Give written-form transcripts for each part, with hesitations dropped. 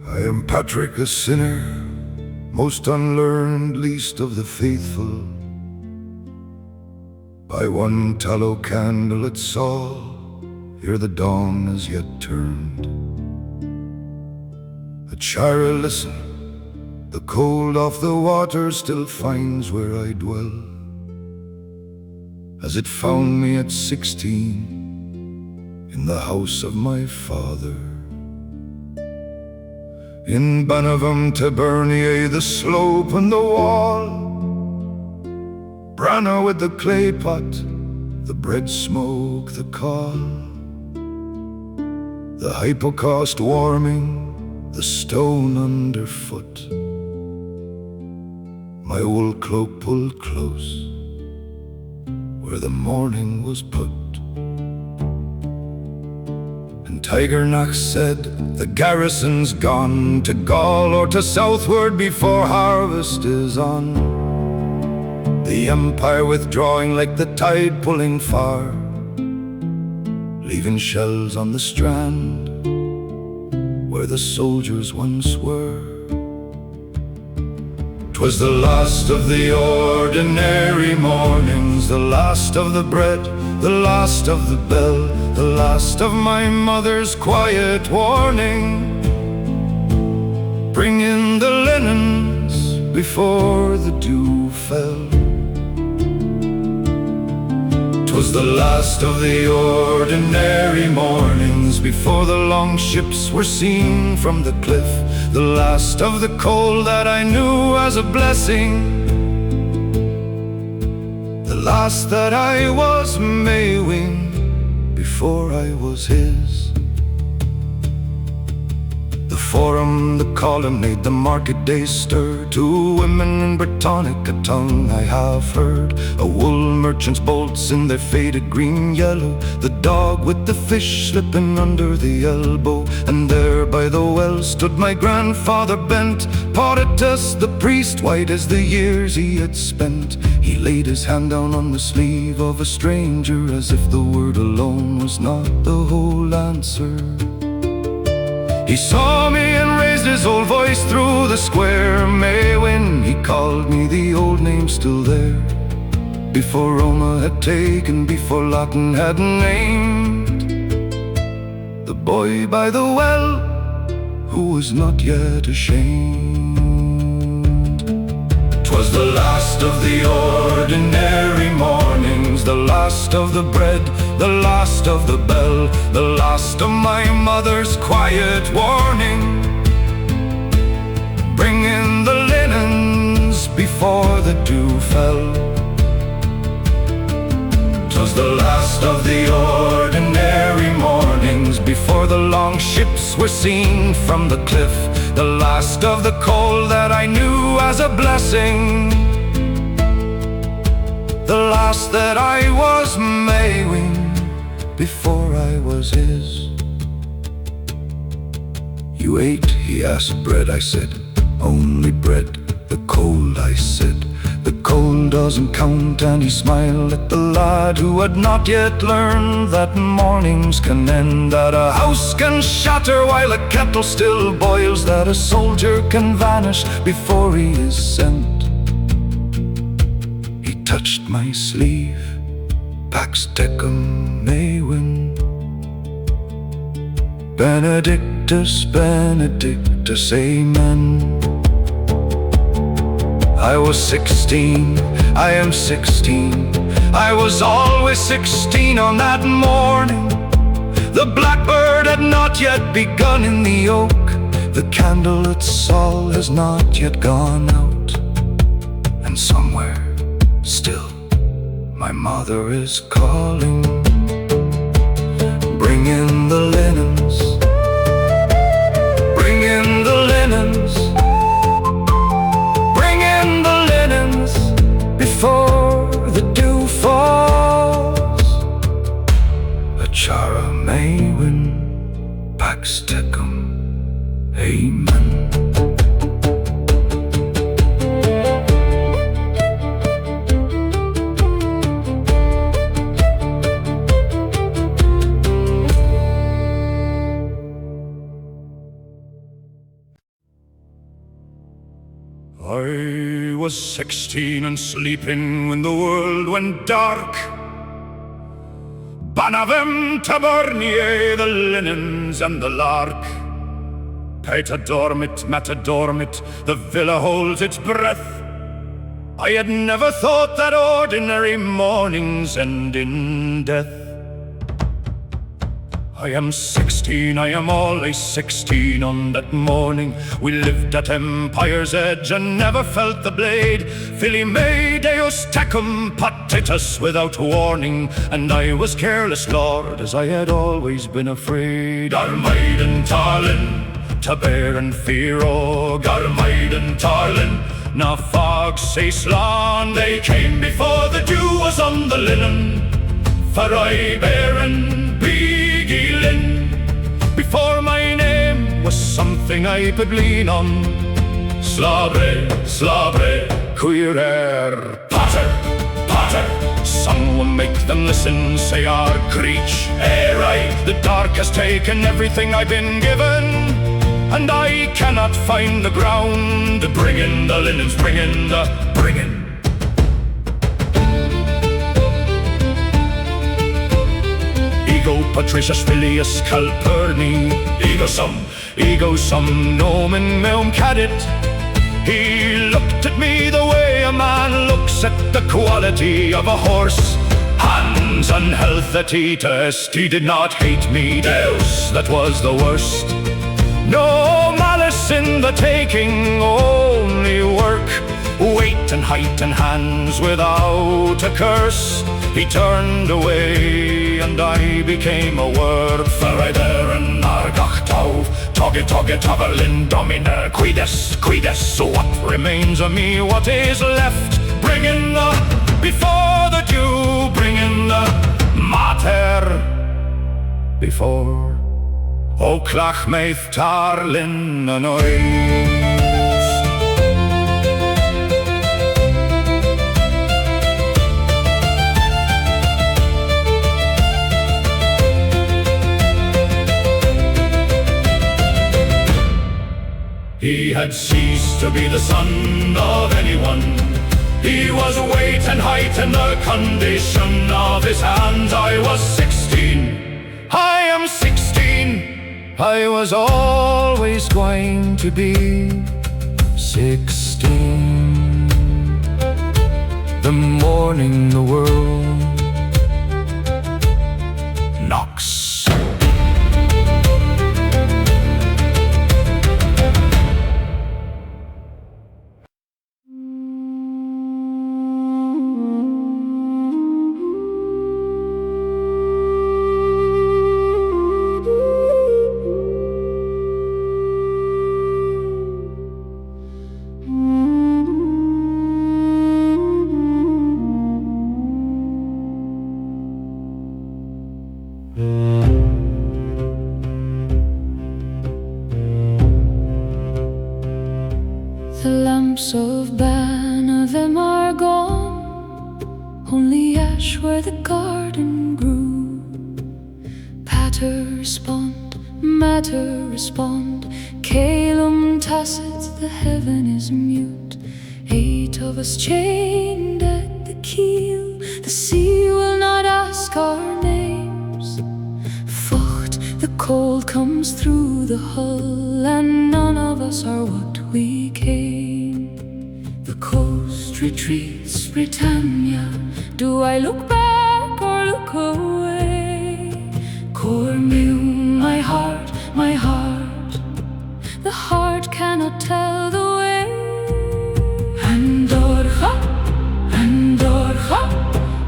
I am Patrick, a sinner, most unlearned, least of the faithful. By one tallow candle at Saul, ere the dawn as yet turned. At Éire, listen, the cold of the water still finds where I dwell, as it found me at 16 in the house of my father. In Bannavem Taburniae, the slope and the wall, Branna with the clay pot, the bread smoke, the call, the hypocaust warming, the stone underfoot, my wool cloak pulled close where the morning was put. And Tigernach said, the garrison's gone to Gaul or to southward before harvest is on. The empire withdrawing like the tide pulling far, leaving shells on the strand where the soldiers once were. 'Twas the last of the ordinary mornings, the last of the bread, the last of the bell, the last of my mother's quiet warning. Bring in the linens before the dew fell. 'Twas the last of the ordinary mornings, before the long ships were seen from the cliff, the last of the cold that I knew as a blessing, the last that I was Maywing before I was his. The forum, the colonnade, the market day stir, two women in Britannic, a tongue I have heard, a wool merchant's bolts in their faded green yellow, the dog with the fish slipping under the elbow. And there by the well stood my grandfather bent, Potitus the priest, white as the years he had spent. He laid his hand down on the sleeve of a stranger, as if the word alone was not the whole answer. He saw me and raised his old voice through the square. Maywin, he called me, the old name still there, before Roma had taken, before Latin had named the boy by the well, who was not yet ashamed. 'Twas the last of the ordinary mornings, the last of the bread, the last of the bell, the last of my mother's quiet warning. Bring in the linens before the dew fell. 'Twas the last of the ordinary mornings, before the long ships were seen from the cliff, the last of the cold that I knew as a blessing, the last that I was Maywing before I was his. You ate, he asked, bread, I said, only bread. The cold, I said, the cold doesn't count. And he smiled at the lad who had not yet learned that mornings can end, that a house can shatter while a kettle still boils, that a soldier can vanish before he is sent. He touched my sleeve, Pax Tecum Maywin, Benedictus, Benedictus, Amen. I was 16, I am 16, I was always 16 on that morning. The blackbird had not yet begun in the oak, the candle at Saul has not yet gone out, and somewhere still my mother is calling. Bring in the linens, bring in the linens, bring in the linens before the dew falls. A chara Maywin, Pax Tecum, Amen. 16 and sleeping when the world went dark. Bannavem Taburniae, the linens and the lark. Pater dormit, mater dormit, the villa holds its breath. I had never thought that ordinary mornings end in death. I am 16, I am always 16 on that morning. We lived at Empire's edge and never felt the blade. Fili me Deus tecum patitus without warning. And I was careless, Lord, as I had always been afraid. Garmaiden tarlin, taber and fearo. Garmaiden tarlin, na fog say slan. They came before the dew was on the linen. For I bear and before my name was something I could lean on. Sliabh, Sliabh, Éire, pater, pater. Someone make them listen, say our creech. Éire, the dark has taken everything I've been given, and I cannot find the ground. Bring in the linens, bring in the, bring in. Ego Patricius Filius Calpurni, ego sum nomen meum cadit. He looked at me the way a man looks at the quality of a horse. Hands and health that he test. He did not hate me, Deus, that was the worst. No malice in the taking, only work, weight and height and hands without a curse. He turned away and I became a word. Ferreider and Argachtau, Togge Togge Taberlin Domine, Quides, Quides. So what remains of me, what is left? Bring in the, before the dew, bring in the mater. Before, O clach meith tarlin anois. He had ceased to be the son of anyone. He was weight and height and the condition of his hands. I was 16. I am 16. I was always going to be 16. The morning the world knocks. The lamps of Bannavem are gone, only ash where the garden grew. Pater respond, matter respond, Calum tacit, the heaven is mute. 8 of us chained at the keel, the sea will not ask our names. Focht, the cold comes through the hull, and none of us are what we came. The coast retreats, Britannia. Do I look back or look away? Cormeum, my heart, my heart. The heart cannot tell the way. Andorra, Andorra,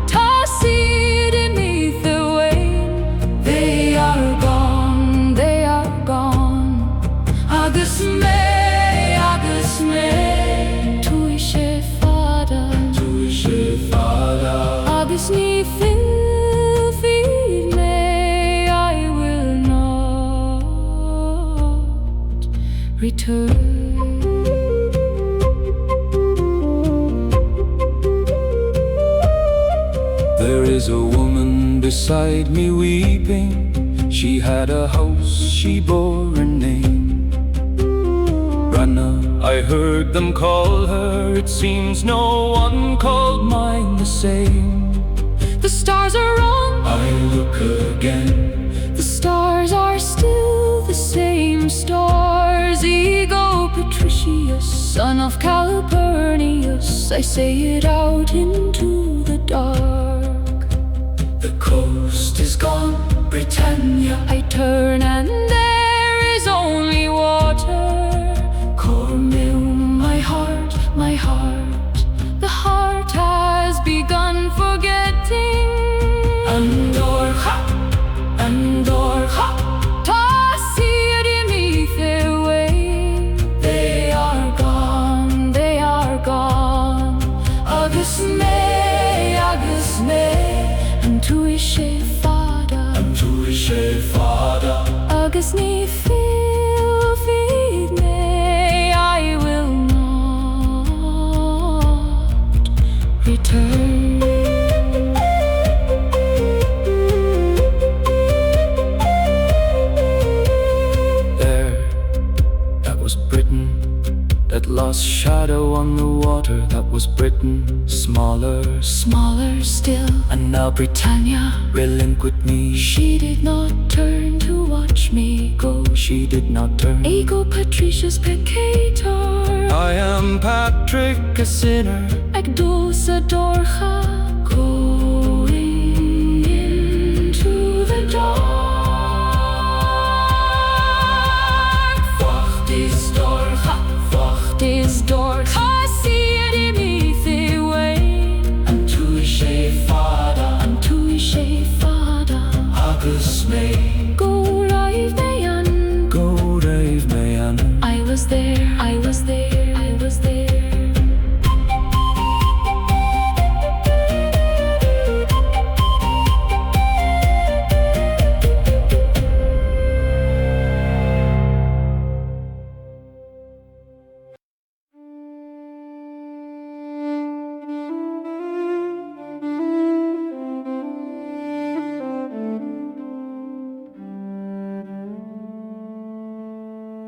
tacit beneath the wane. They are gone, they are gone. Agus me. Tuishe fada, agus ni fil feed me. I will not return. There is a woman beside me weeping. She had a house, she bore a name. Rana, I heard them call her, it seems no one called mine the same. The stars are wrong, I look again, the stars are still the same stars. Ego Patricius, son of Calpurnius, I say it out into the dark. the coast is gone, Britannia. I turn and there is only water. Cormeum, My heart, the heart has begun forgetting. Andorha, Andorha. Tossed beneath their weight, They are gone, they are gone. Agus me, and to ishe fada, to ishe fada. agus ni feed me, I will not return. There, that was Britain, that lost shadow on the water. That was Britain, smaller, Smaller still, and now Britannia relinquished me. she did not turn to watch me go. She did not turn. Ego Patricius peccator, I am Patrick, a sinner. Agdulsa dorcha, going into the dark. Wacht is dorcha, wacht Is dorcha, see it beneath the way. and to ishe fada. To ishe fada, Agus me, go rive meyan. go rave me an. I was there, I was there, I was there.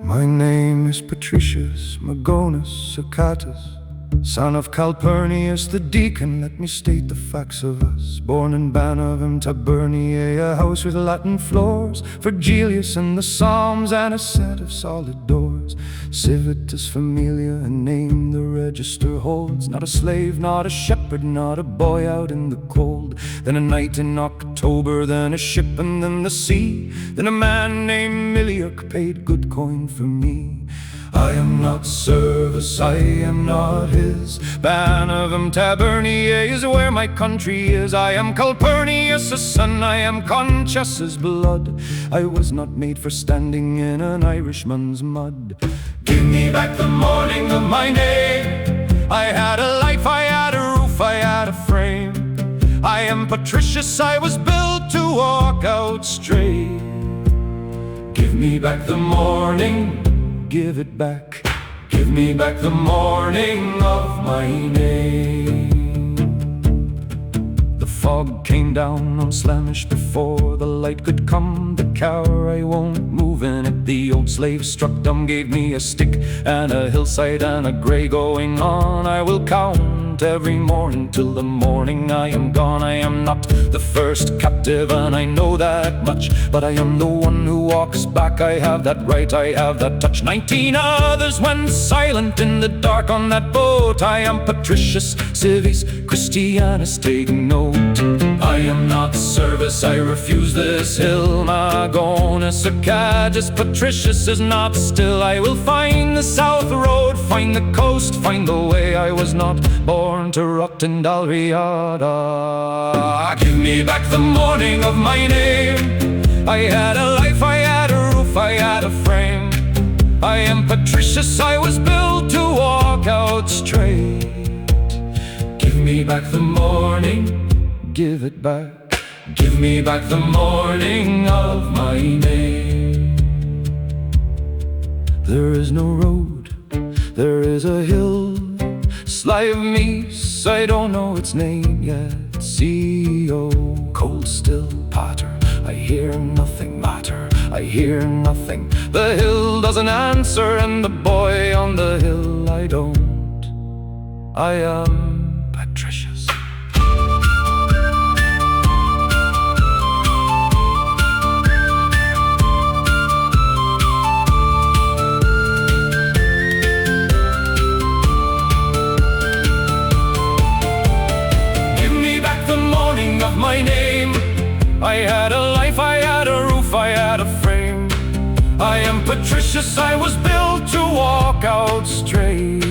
My name is Patricius Magonus Acatus, son of Calpurnius the deacon. Let me state the facts of us. Born in Bannavem Taburniae, a house with Latin floors, Virgilius and the Psalms, and a set of solid doors. Civitas Familia, a name the register holds. Not a slave, not a shepherd, not a boy out in the cold. Then a night in October, then a ship, and then the sea. Then a man named Miliuk paid good coin for me. I am not service, I am not his. Bannavem Taburniae is where my country is. I am Calpurnius' a son, I am Conchus's blood. I was not made for standing in an Irishman's mud. Give me back the morning of my name. I had a life, I had a roof, I had a frame. I am Patricius, I was built to walk out straight. Give me back the morning, give it back. Give me back the morning of my name. The fog came down on Slemish before the light could come. The cower, I won't move in it. The old slave struck dumb, gave me a stick and a hillside and a grey going on. I will count every morning till the morning I am gone. I am not the first captive and I know that much, but I am the one who walks back. I have that right, I have that touch. 19 others went silent in the dark on that boat. I am Patricius Civis Christianus, take note. I am not service, I refuse this hill. Magonus Arcadius Patricius is not still. I will find the south road, find the coast, find the way. I was not born to rot in Dalriada. Give me back the morning of my name. I had a life, I had a roof, I had a frame. I am Patricius, I was built to walk out straight. Give me back the morning, give it back. Give me back the morning of my name. There is no road, there is a hill. Sliabh, I don't know its name yet. CO, cold still patter. I hear nothing matter, I hear nothing. The hill doesn't answer and the boy on the hill, I don't. I am patricious. Give me back the morning of my name. I had a life, I had a roof, I had a frame. I am patricious, I was built to walk out straight.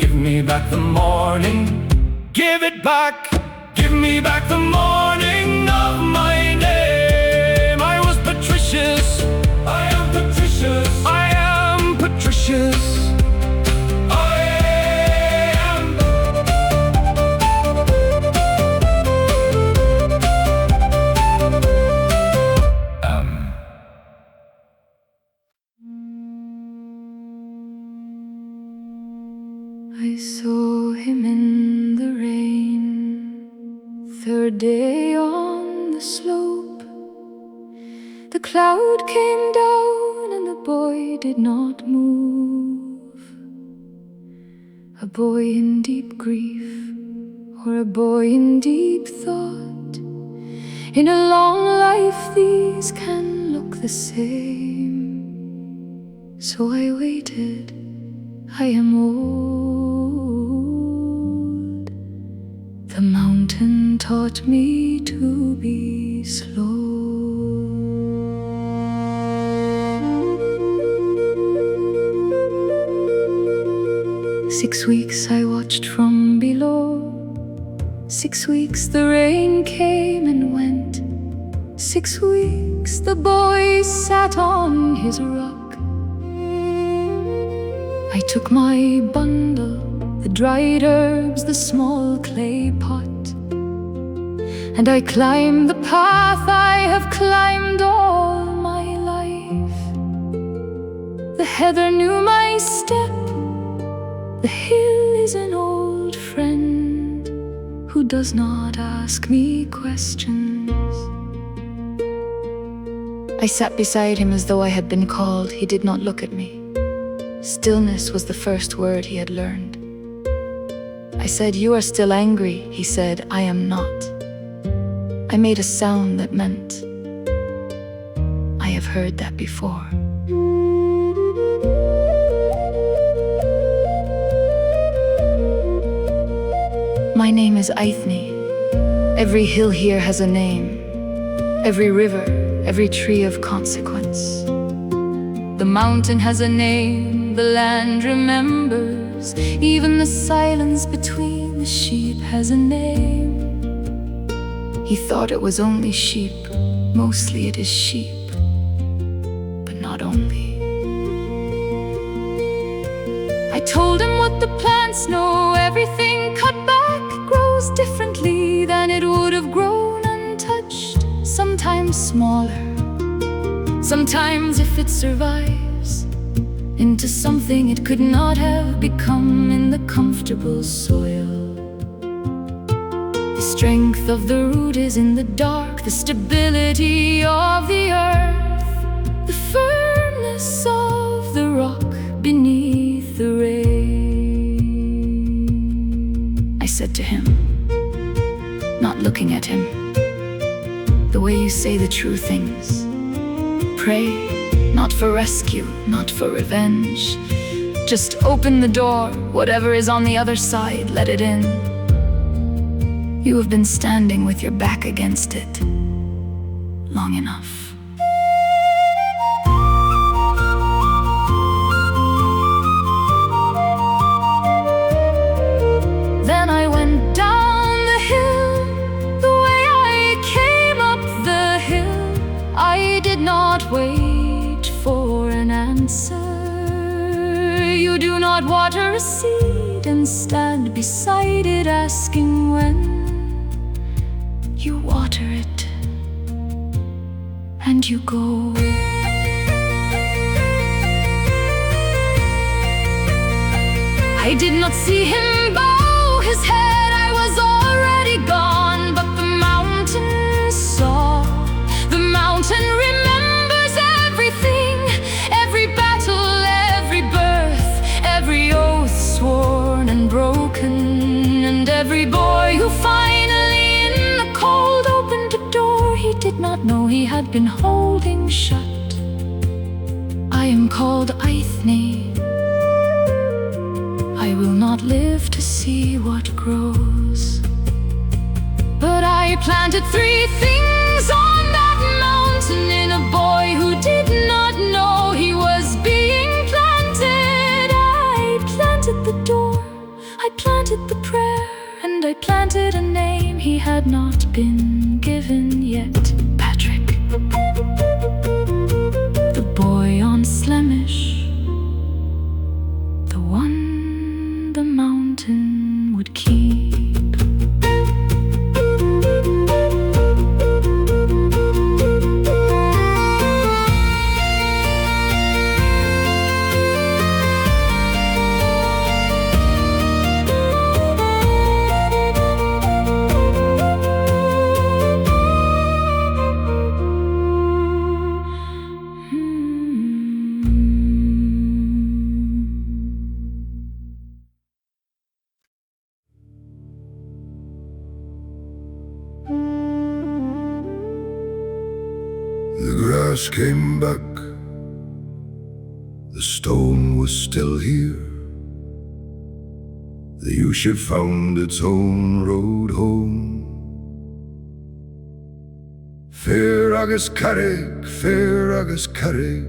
Give me back the morning, give it back. Give me back the morning of my name. I was patricious, I am patricious, I am patricious. I saw him in the rain, third day on the slope. The cloud came down and the boy did not move. A boy in deep grief, or a boy in deep thought. In a long life these can look the same. So I waited, I am old. The mountain taught me to be slow. 6 weeks I watched from below. 6 weeks the rain came and went. 6 weeks the boy sat on his rock. I took my bundle, the dried herbs, the small clay pot, and I climbed the path I have climbed all my life. The heather knew my step. The hill is an old friend who does not ask me questions. I sat beside him as though I had been called. He did not look at me. Stillness was the first word he had learned. I said, "You are still angry." He said, "I am not." I made a sound that meant, "I have heard that before." My name is Éire. Every hill here has a name. Every river, every tree of consequence. The mountain has a name, the land remembers. Even the silence between the sheep has a name. He thought it was only sheep. Mostly it is sheep, but not only. I told him what the plants know. Everything cut back grows differently than it would have grown untouched. Sometimes smaller, sometimes, if it survives, into something it could not have become in the comfortable soil. The strength of the root is in the dark, the stability of the earth, the firmness of the rock beneath the rain. I said to him, not looking at him, "The way you say the true things. Pray, not for rescue, not for revenge. Just open the door, whatever is on the other side, let it in. You have been standing with your back against it long enough." Then I went down the hill, the way I came up the hill. I did not wait for an answer. You do not water a seed and stand beside it asking when. You water it and you go. I did not see him bow his head. I was already gone, but the mountain saw. The mountain remembers everything, every battle, every not know he had been holding shut. I am called Eithne. I will not live to see what grows. But I planted 3 things on that mountain in a boy who did not know he was being planted. I planted the door, I planted the prayer, and I planted a name he had not been given yet. Patrick, the boy on Slemish, the one the mountain would keep. The grass came back, the stone was still here. The ewe had found its own road home. Fair agus carrig, fair agus carrig,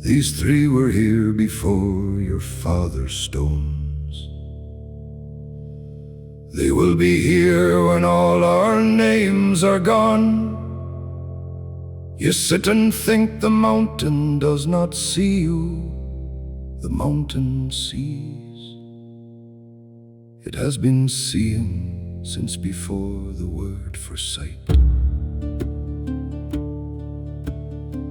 these 3 were here before your father's stones. They will be here when all our names are gone. You sit and think the mountain does not see you. The mountain sees. It has been seeing since before the word for sight.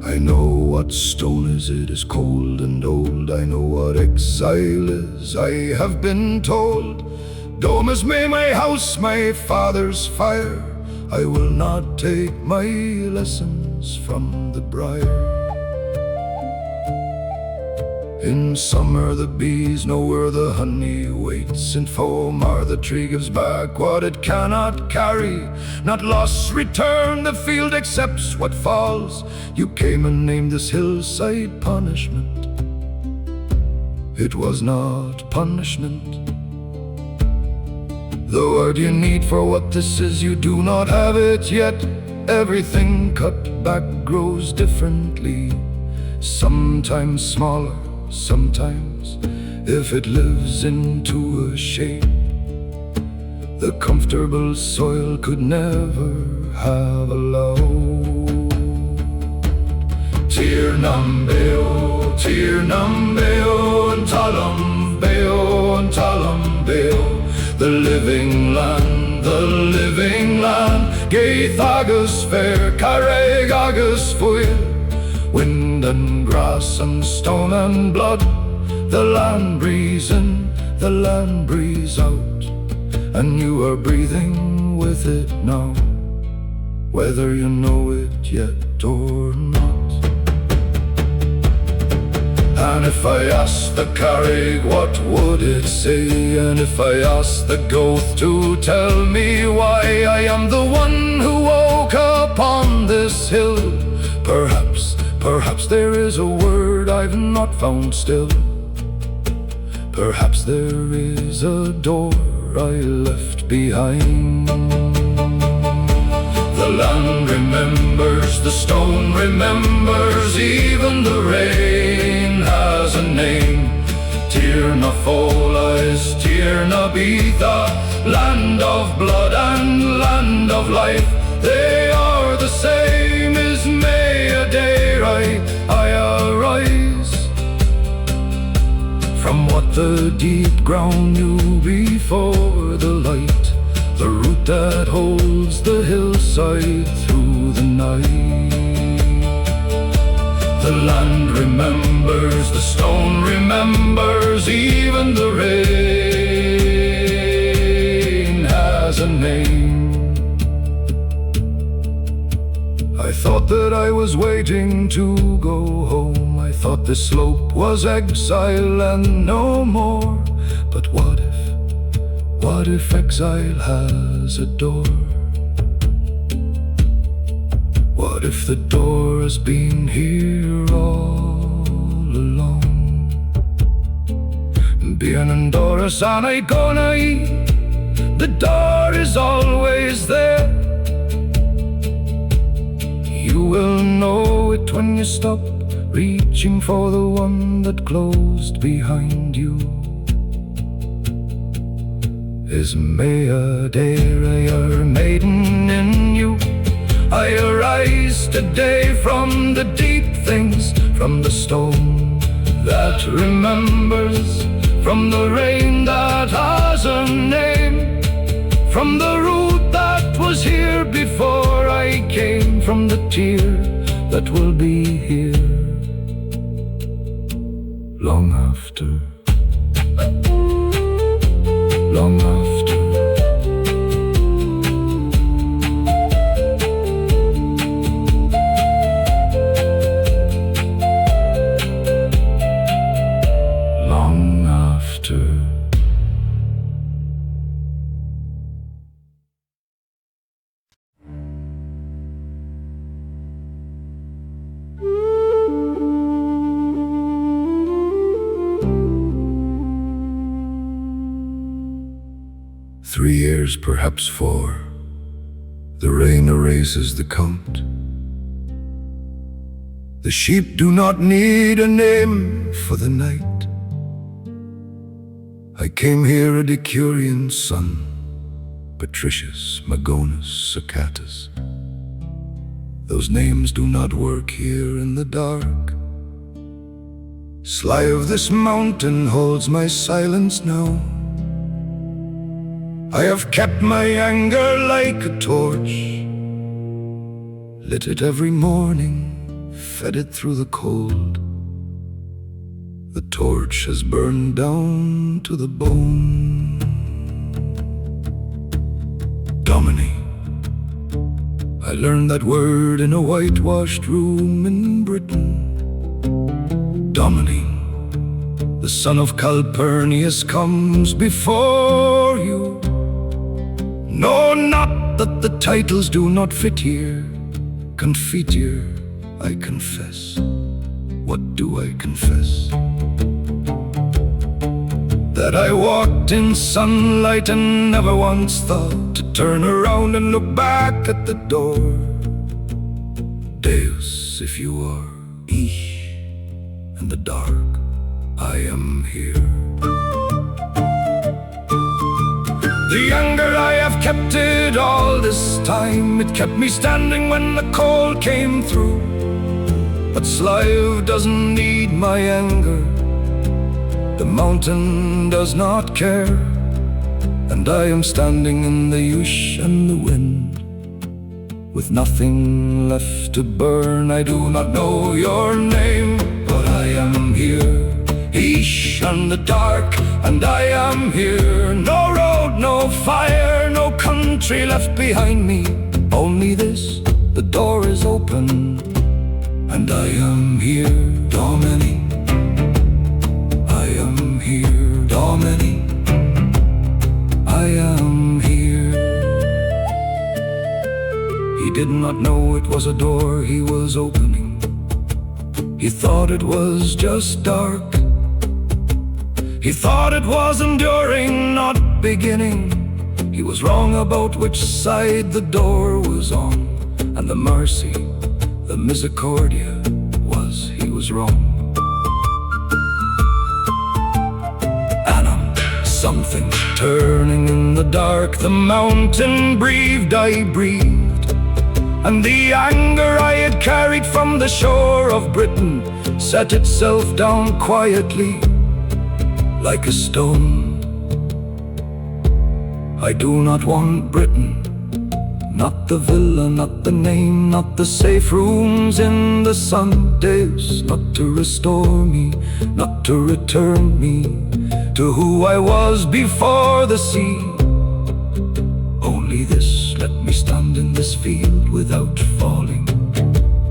I know what stone is, it is cold and old. I know what exile is, I have been told. Domus may my house, my father's fire. I will not take my lessons from the briar. In summer the bees know where the honey waits. In foam are the tree gives back what it cannot carry. Not loss return, the field accepts what falls. You came and named this hillside punishment. It was not punishment. The word you need for what this is, you do not have it yet. Everything cut back grows differently. Sometimes smaller, sometimes if it lives into a shape. The comfortable soil could never have allowed. Tir nam beo, and talam beo, and talam beo. The living land, the living land. Gaith agus fair, carreg agus fuil. Wind and grass and stone and blood. The land breeze in, the land breeze out. And you are breathing with it now, whether you know it yet or not. And if I asked the carrig, what would it say? And if I asked the goat to tell me why I am the one who woke up on this hill, perhaps there is a word I've not found still. Perhaps there is a door I left behind. The land remembers, the stone remembers, even the rain has a name. Tir na Fólais, Tir na Bitha, land of blood and land of life. They are the same as May a day I arise from what the deep ground knew before the light. The root that holds the hillside through the night. The land remembers, the stone remembers, even the rain has a name. I thought that I was waiting to go home. I thought this slope was exile and no more. But what if exile has a door? What if the door has been here all along? Bíonn an doras anna gcónaí, the door is always there. You will know it when you stop, reaching for the one that closed behind you. Is Éire, your maiden in you? I arise today from the deep things, from the stone that remembers, from the rain that has a name, from the root that was here before I came, from the tear that will be here long after, long after. Long after. 3 years, perhaps 4. The rain erases the count. The sheep do not need a name for the night. I came here a Decurion son, Patricius, Magonus, Sacatus. Those names do not work here in the dark. Sliabh, this mountain holds my silence now. I have kept my anger like a torch, lit it every morning, fed it through the cold. The torch has burned down to the bone. Domini, I learned that word in a whitewashed room in Britain. Domini, the son of Calpurnius comes before you. No, not that the titles do not fit here. Confiteor, I confess. What do I confess? That I walked in sunlight and never once thought to turn around and look back at the door. Deus, if you are Éire in the dark, I am here. The anger, I have kept it all this time. It kept me standing when the cold came through. But Sliabh doesn't need my anger. The mountain does not care. And I am standing in the Ush and the wind, with nothing left to burn. I do not know your name, but I am here. Éire in the dark, and I am here. No road, no fire, no country left behind me. Only this, the door is open, and I am here. Domini, I am here. Domini, I am here. He did not know it was a door he was opening. He thought it was just dark. He thought it was enduring, not beginning. He was wrong about which side the door was on. And the mercy, the misericordia, he was wrong. Annam, something turning in the dark. The mountain breathed, I breathed. And the anger I had carried from the shore of Britain set itself down quietly, like a stone. I do not want Britain, not the villa, not the name, not the safe rooms in the sun. Deus, not to restore me, not to return me to who I was before the sea. Only this, let me stand in this field without falling.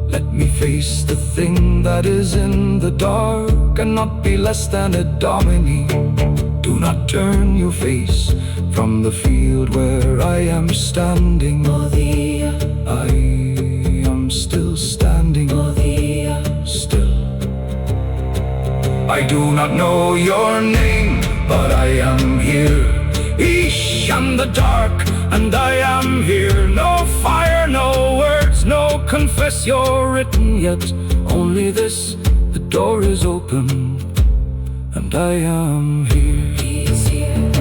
Let me face the thing that is in the dark, and not be less than a Domini. Do not turn your face from the field where I am standing. I am still I do not know your name, but I am here. Eesh, I'm the dark, and I am here. No fire, no words, no confess you're written yet. Only this, the door is open, and I am here. He is here.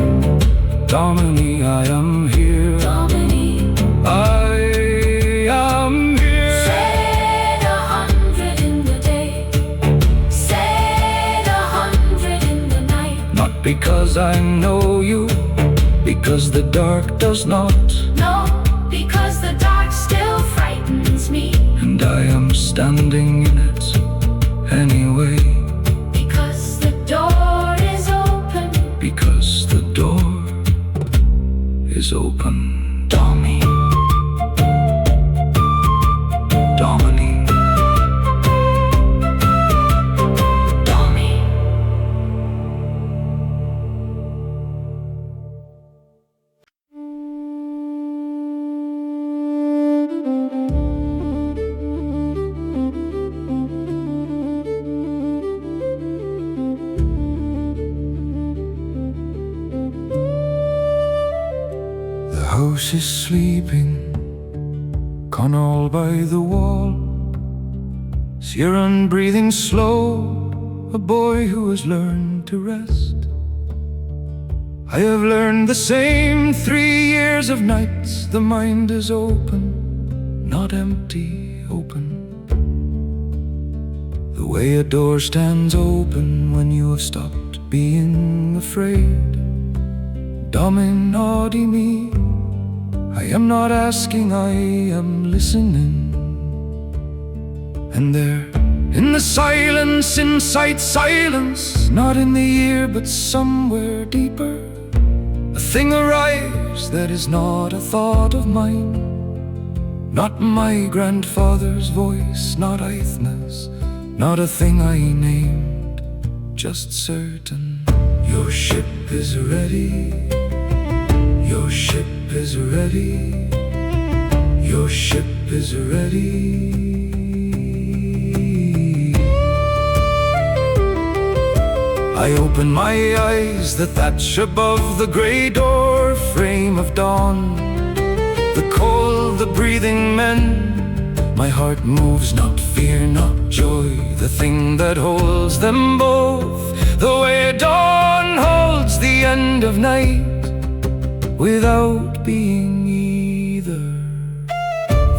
Domini, I am here. Domini. I am here. Say the 100 in the day. Say the 100 in the night. Not because I know you, because the dark does not. No, because the dark still frightens me. And I am standing in it anyway. Because the door is open. Because the door is open. Domi. Domini. Domi. The house is sleeping, Connell by the wall. Ciaran breathing slow, a boy who has learned to rest. I have learned the same 3 years of nights. The mind is open, not empty, open. The way a door stands open when you have stopped being afraid. Dominati me, I am not asking, I am listening. And there, in the silence, inside silence, not in the ear but somewhere deeper, a thing arrives that is not a thought of mine. Not my grandfather's voice, not Aithna's, not a thing I named, just certain. Your ship is ready. Your ship is ready. Your ship is ready. I open my eyes, the thatch above the grey door frame of dawn. The cold, the breathing men. My heart moves, not fear, not joy. The thing that holds them both, the way dawn holds the end of night, without being either.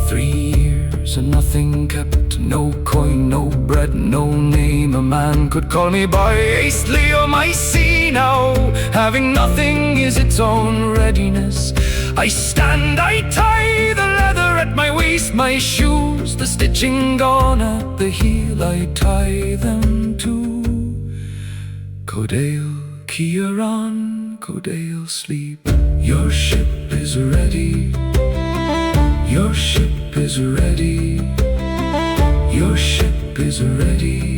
3 years and nothing kept, no coin, no bread, no name. A man could call me by hastily or my sea now. Having nothing is its own readiness. I stand, I tie the leather at my waist, my shoes, the stitching gone at the heel, I tie them to. Codale, Ciaran, Codale, sleep. Your ship is ready. Your ship is ready. Your ship is ready.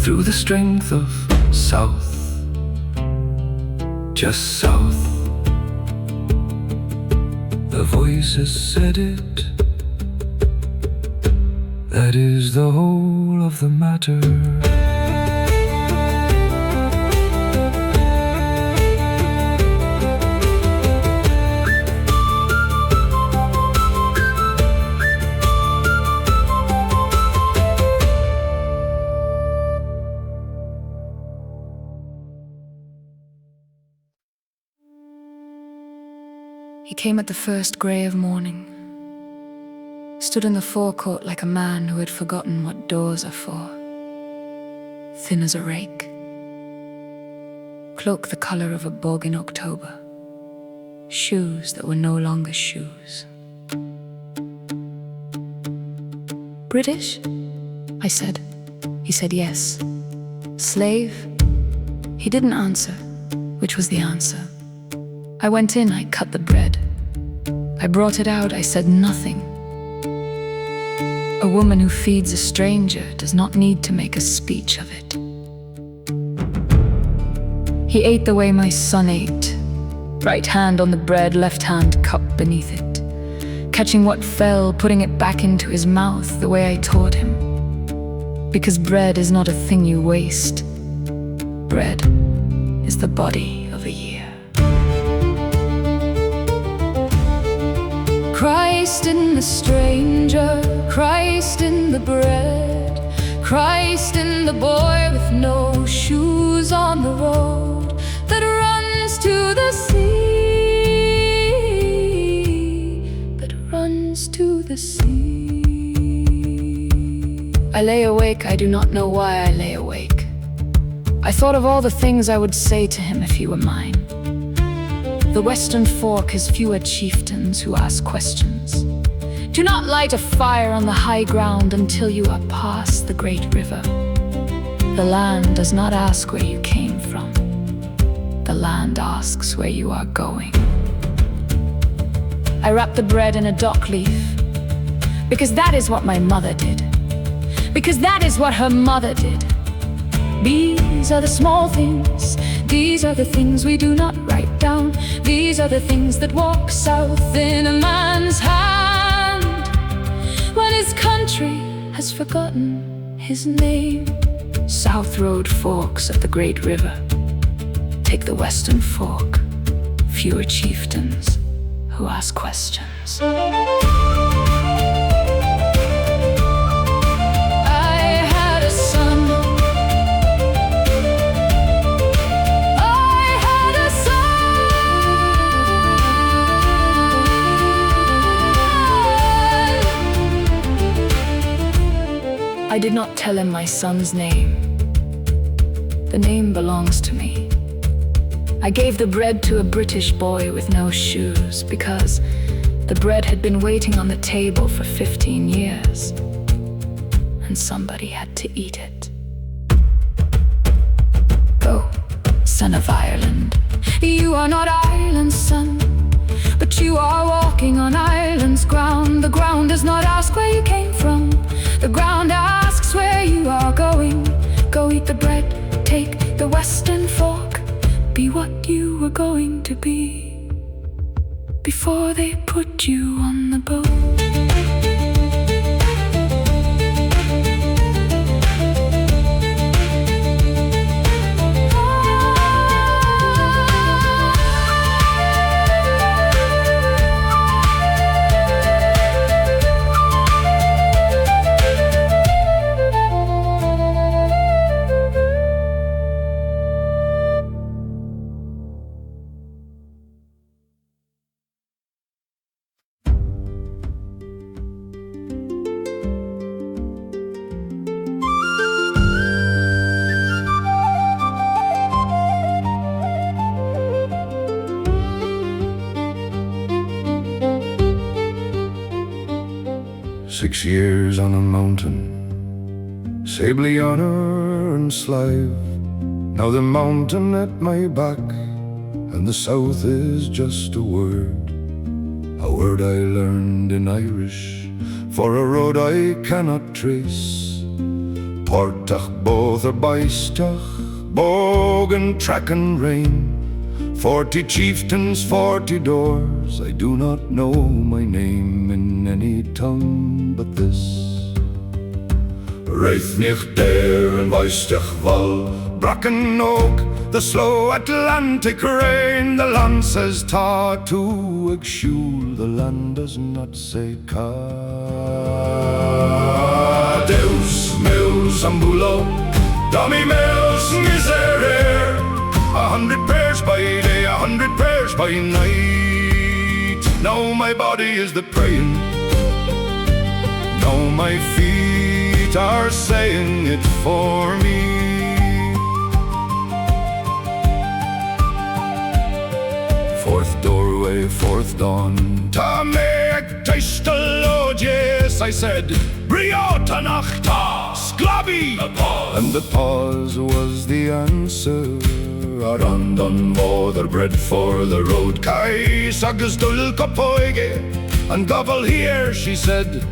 Through the strength of south, just south. The voices said it. That is the whole of the matter. He came at the first grey of morning, stood in the forecourt like a man who had forgotten what doors are for, thin as a rake, cloak the colour of a bog in October, shoes that were no longer shoes. British? I said. He said yes. Slave? He didn't answer, which was the answer. I went in, I cut the bread. I brought it out, I said nothing. A woman who feeds a stranger does not need to make a speech of it. He ate the way my son ate. Right hand on the bread, left hand cupped beneath it, catching what fell, putting it back into his mouth the way I taught him. Because bread is not a thing you waste. Bread is the body of a year. Christ in the stranger, Christ in the bread, Christ in the boy with no shoes on the road that runs to the sea, that runs to the sea. I lay awake, I do not know why I lay awake. I thought of all the things I would say to him if he were mine. The Western Fork has fewer chieftains who ask questions. Do not light a fire on the high ground until you are past the great river. The land does not ask where you came from. The land asks where you are going. I wrap the bread in a dock leaf, because that is what my mother did. Because that is what her mother did. These are the small things. These are the things we do not write down. These are the things that walk south in a man's hand when his country has forgotten his name. South Road forks at the great river. Take the Western Fork. Fewer chieftains who ask questions. I did not tell him my son's name. The name belongs to me. I gave the bread to a British boy with no shoes because the bread had been waiting on the table for 15 years, and somebody had to eat it. Go, son of Ireland. You are not Ireland's son, but you are walking on Ireland's ground. The ground does not ask where you came from. The ground asks where you are going. Go eat the bread, take the Western Fork. Be what you were going to be before they put you on the boat. "6 years on a mountain, Sably honor and Sliabh. Now the mountain at my back, and the south is just a word I learned in Irish, for a road I cannot trace. Portach both are baisteach, bog and track and rain. 40 chieftains, 40 doors, I do not know my name in any tongue but this. Raithnicht Éire and Baisteach Val, Bracken Oak, the slow Atlantic rain. The land says ta to Exile, the land does not say ka. Deus, Mills, Ambulo, Dommy Mills, Miserere. 100 prayers by day, 100 prayers by night. Now my body is the praying, now my feet are saying it for me. Fourth doorway, fourth dawn. Ta make taste the Lord, yes, I said. Briotanachta, Sclabby, and the pause was the answer. Arandon mother bread for the road, Kai sagas dulcapoige, and gobble here, she said.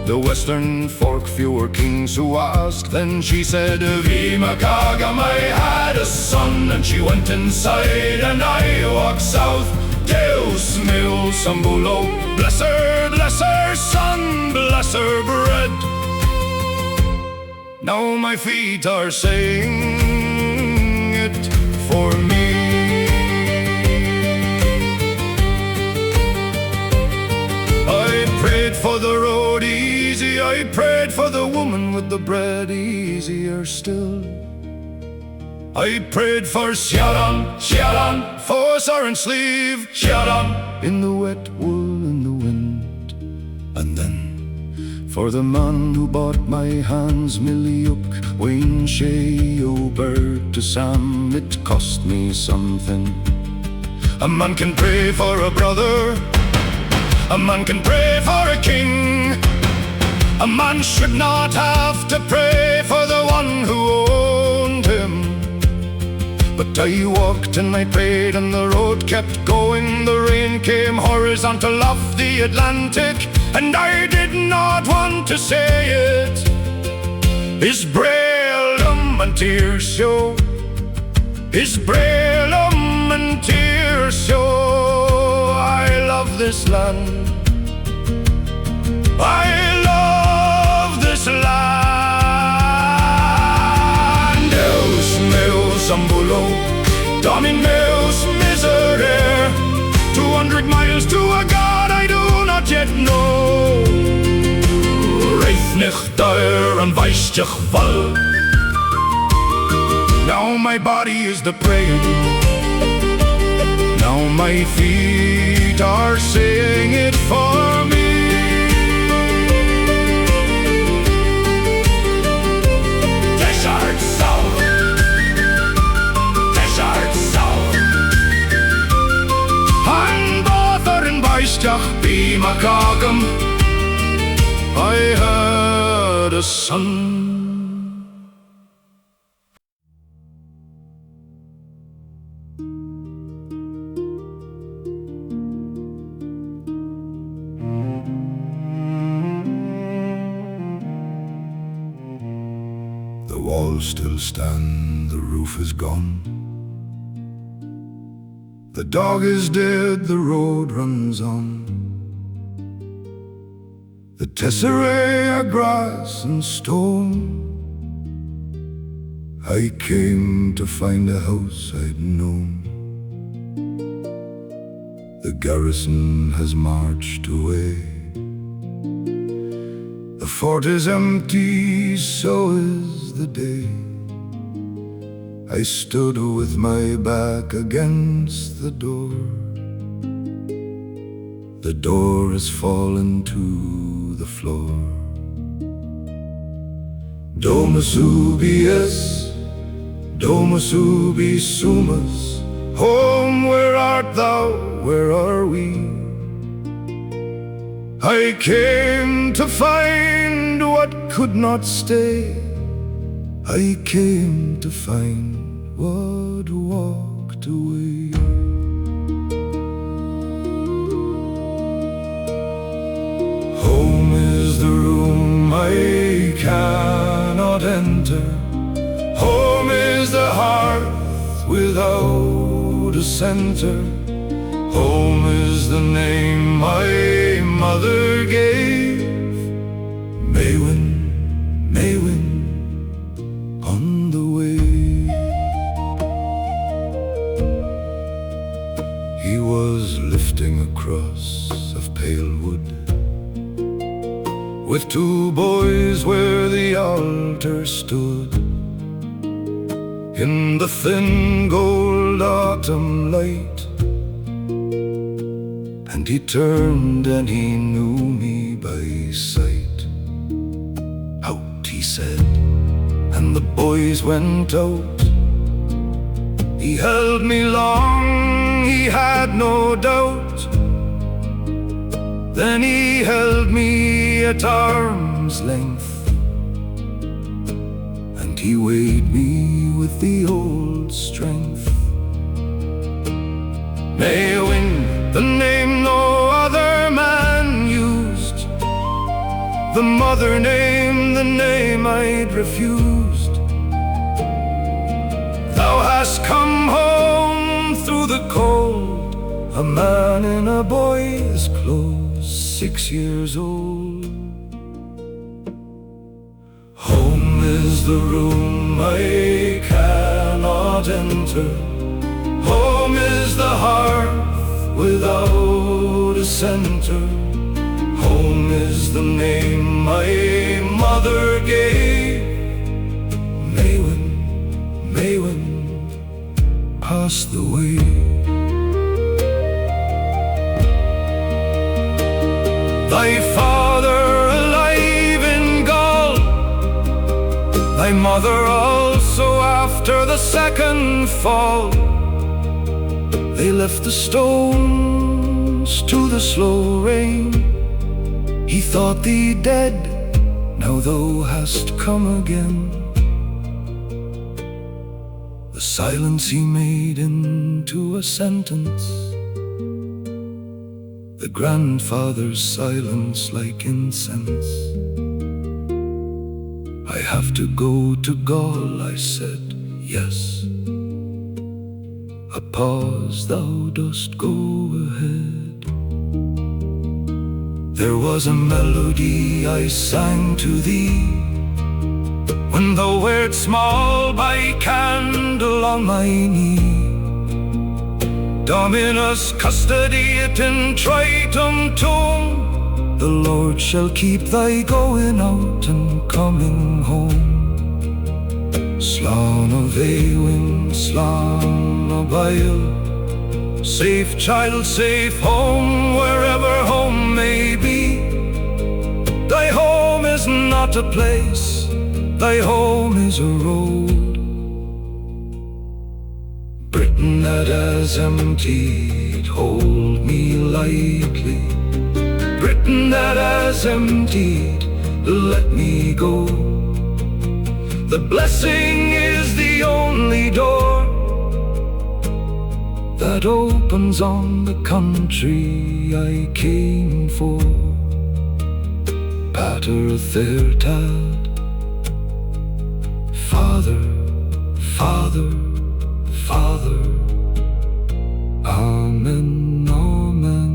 The western fork fewer kings who asked. Then she said, Vimacagam, I had a son, and she went inside, and I walked south. Deus mil sambulo, bless her son, bless her bread. Now my feet are saying it for me. I prayed for the road easy, I prayed for the woman with the bread easier still. I prayed for Siaran, Siaran, for Saran Sliabh, Siaran, in the wet wool in the wind. And then for the man who bought my hands Miliuk, Wayne Shea, Bird to Sam, it cost me something. A man can pray for a brother, a man can pray for a king. A man should not have to pray for the one who owned him. But I walked and I prayed and the road kept going. The rain came horizontal off the Atlantic, and I did not want to say it. His brailum and tears show, his brailum and tears show. I love this land, I love this land. Deus meus ambulo, Domin meus miserere. 200 miles to a God I do not yet know. Reith nicht daer an weischtich val. Now my body is the praying, now my feet are saying it for me. Desert South, Desert South. And Bother and Baistach be Macagam, I had a son. The walls still stand, the roof is gone. The dog is dead, the road runs on. The tesserae are grass and stone. I came to find a house I'd known. The garrison has marched away. The fort is empty, so is the day. I stood with my back against the door. The door has fallen to the floor. Domus ubi es, domus ubi sumus. Home, where art thou, where are we? I came to find what could not stay. I came to find what walked away. Home is the room I cannot enter. Home is the hearth without a center. Home is the name my mother gave. Maewyn, Maewyn, on the way. He was lifting a cross of pale wood, with two boys where the altar stood. In the thin gold autumn light, and he turned and he knew me by sight. Out, he said, and the boys went out. He held me long, he had no doubt. Then he held me at arm's arm's length, and he weighed me with the old strength. Maewyn, the name no other man used, the mother name, the name I'd refused. Thou hast come home through the cold, a man in a boy's clothes, 6 years old. Home is the room I cannot enter. Home is the hearth without a center. Home is the name my mother gave. Maewyn, Maewyn passed away. Thy father alive in Gaul, thy mother also after the second fall. They left the stones to the slow rain. He thought thee dead, now thou hast come again. The silence he made into a sentence, the grandfather's silence like incense. I have to go to Gaul, I said, yes. A pause, thou dost go ahead. There was a melody I sang to thee when thou wert small by candle on my knee. Dominus custodiet in tritum tuum, the Lord shall keep thy going out and coming home. Slán a bhéin, slán a bail, safe child, safe home, wherever home may be. Thy home is not a place, thy home is a road. Britain that has emptied, hold me lightly. Britain that has emptied, let me go. The blessing is the only door that opens on the country I came for. Pater Thertad, Father, Father, Father, Amen, Amen.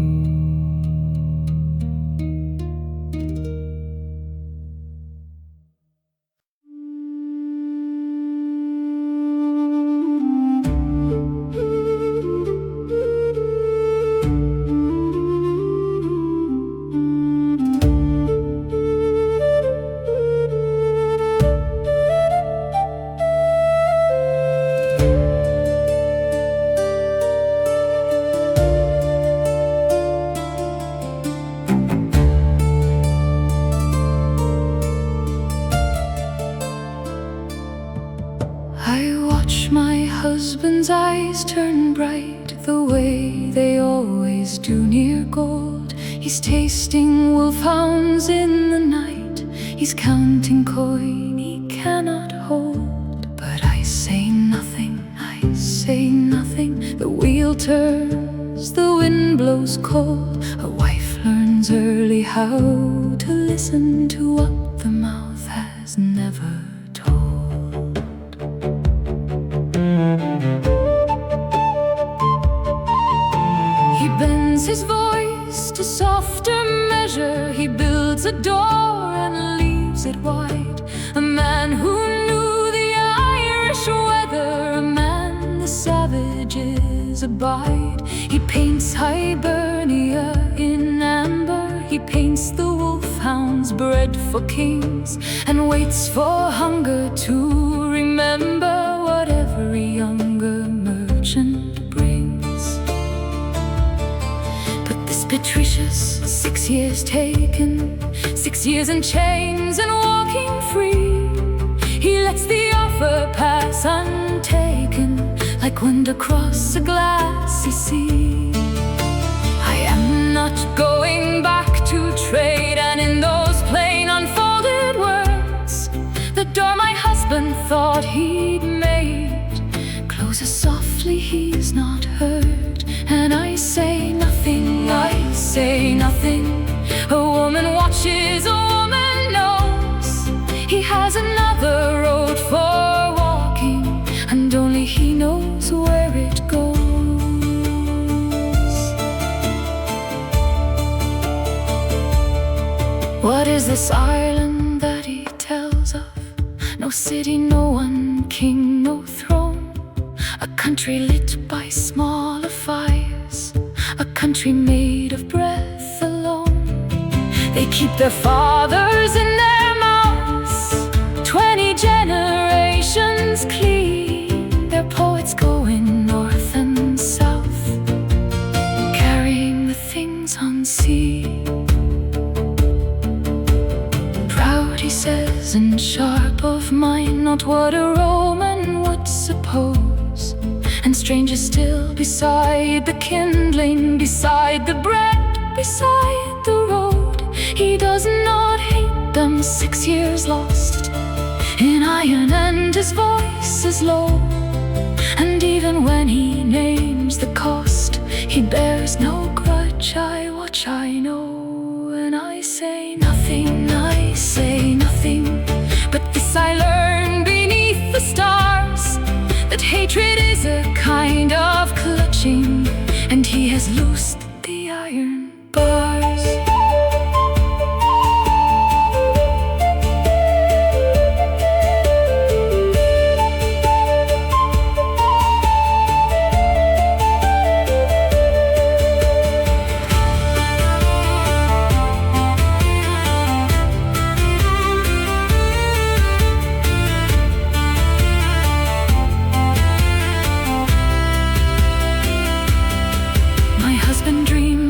Husband's eyes turn bright the way they always do near gold. He's tasting wolfhounds in the night, he's counting coin he cannot hold. But I say nothing, I say nothing. The wheel turns, the wind blows cold. A wife learns early how to listen to what the mouth has never told. He bends his voice to softer measure. He builds a door and leaves it wide. A man who knew the Irish weather, a man the savages abide. He paints Hibernia in amber. He paints the wolfhounds bred for kings, and waits for hunger to remember what every younger merchant brings. But this Patricius, 6 years taken, 6 years in chains and walking free, he lets the offer pass untaken, like wind across a glassy sea. I am not going back to trade, and in those plain unfolded is this Ireland that he tells of? No city, no one king, no throne. A country lit by smaller fires, a country made of breath alone. They keep their fathers in their mouths, 20 generations clean. Their poets going north and south, carrying the things unseen. Proud, he says, and sharp of mind, not what a Roman would suppose. And stranger still, beside the kindling, beside the bread, beside the road, he does not hate them. 6 years lost in iron, and his voice is low. And even when he names the cost, he bears no grudge. I watch, I know, and I say nothing, I say nothing. But this I learn beneath the stars, that hatred is a kind of clutching, and he has loosed the iron bars.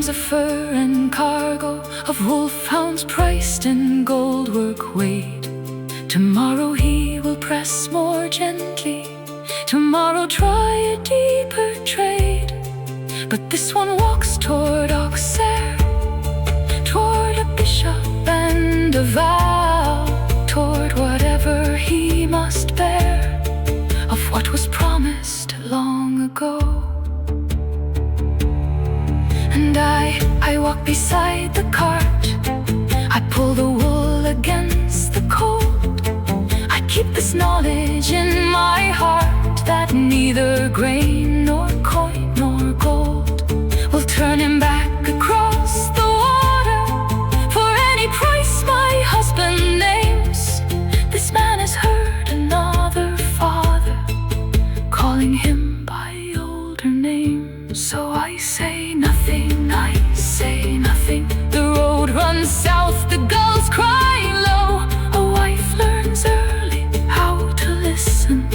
Of fur and cargo, of wolfhounds priced in gold work weighed. Tomorrow he will press more gently, tomorrow try a deeper trade. But this one walks toward Auxerre, toward a bishop and a vow, toward whatever he must bear of what was promised long ago. And I walk beside the cart, I pull the wool against the cold. I keep this knowledge in my heart, that neither grain nor coin nor gold will turn him back across the water for any price my husband names. This man has heard another father calling him by older names. So I say nothing, I say nothing. The road runs south, the gulls cry low. A wife learns early how to listen.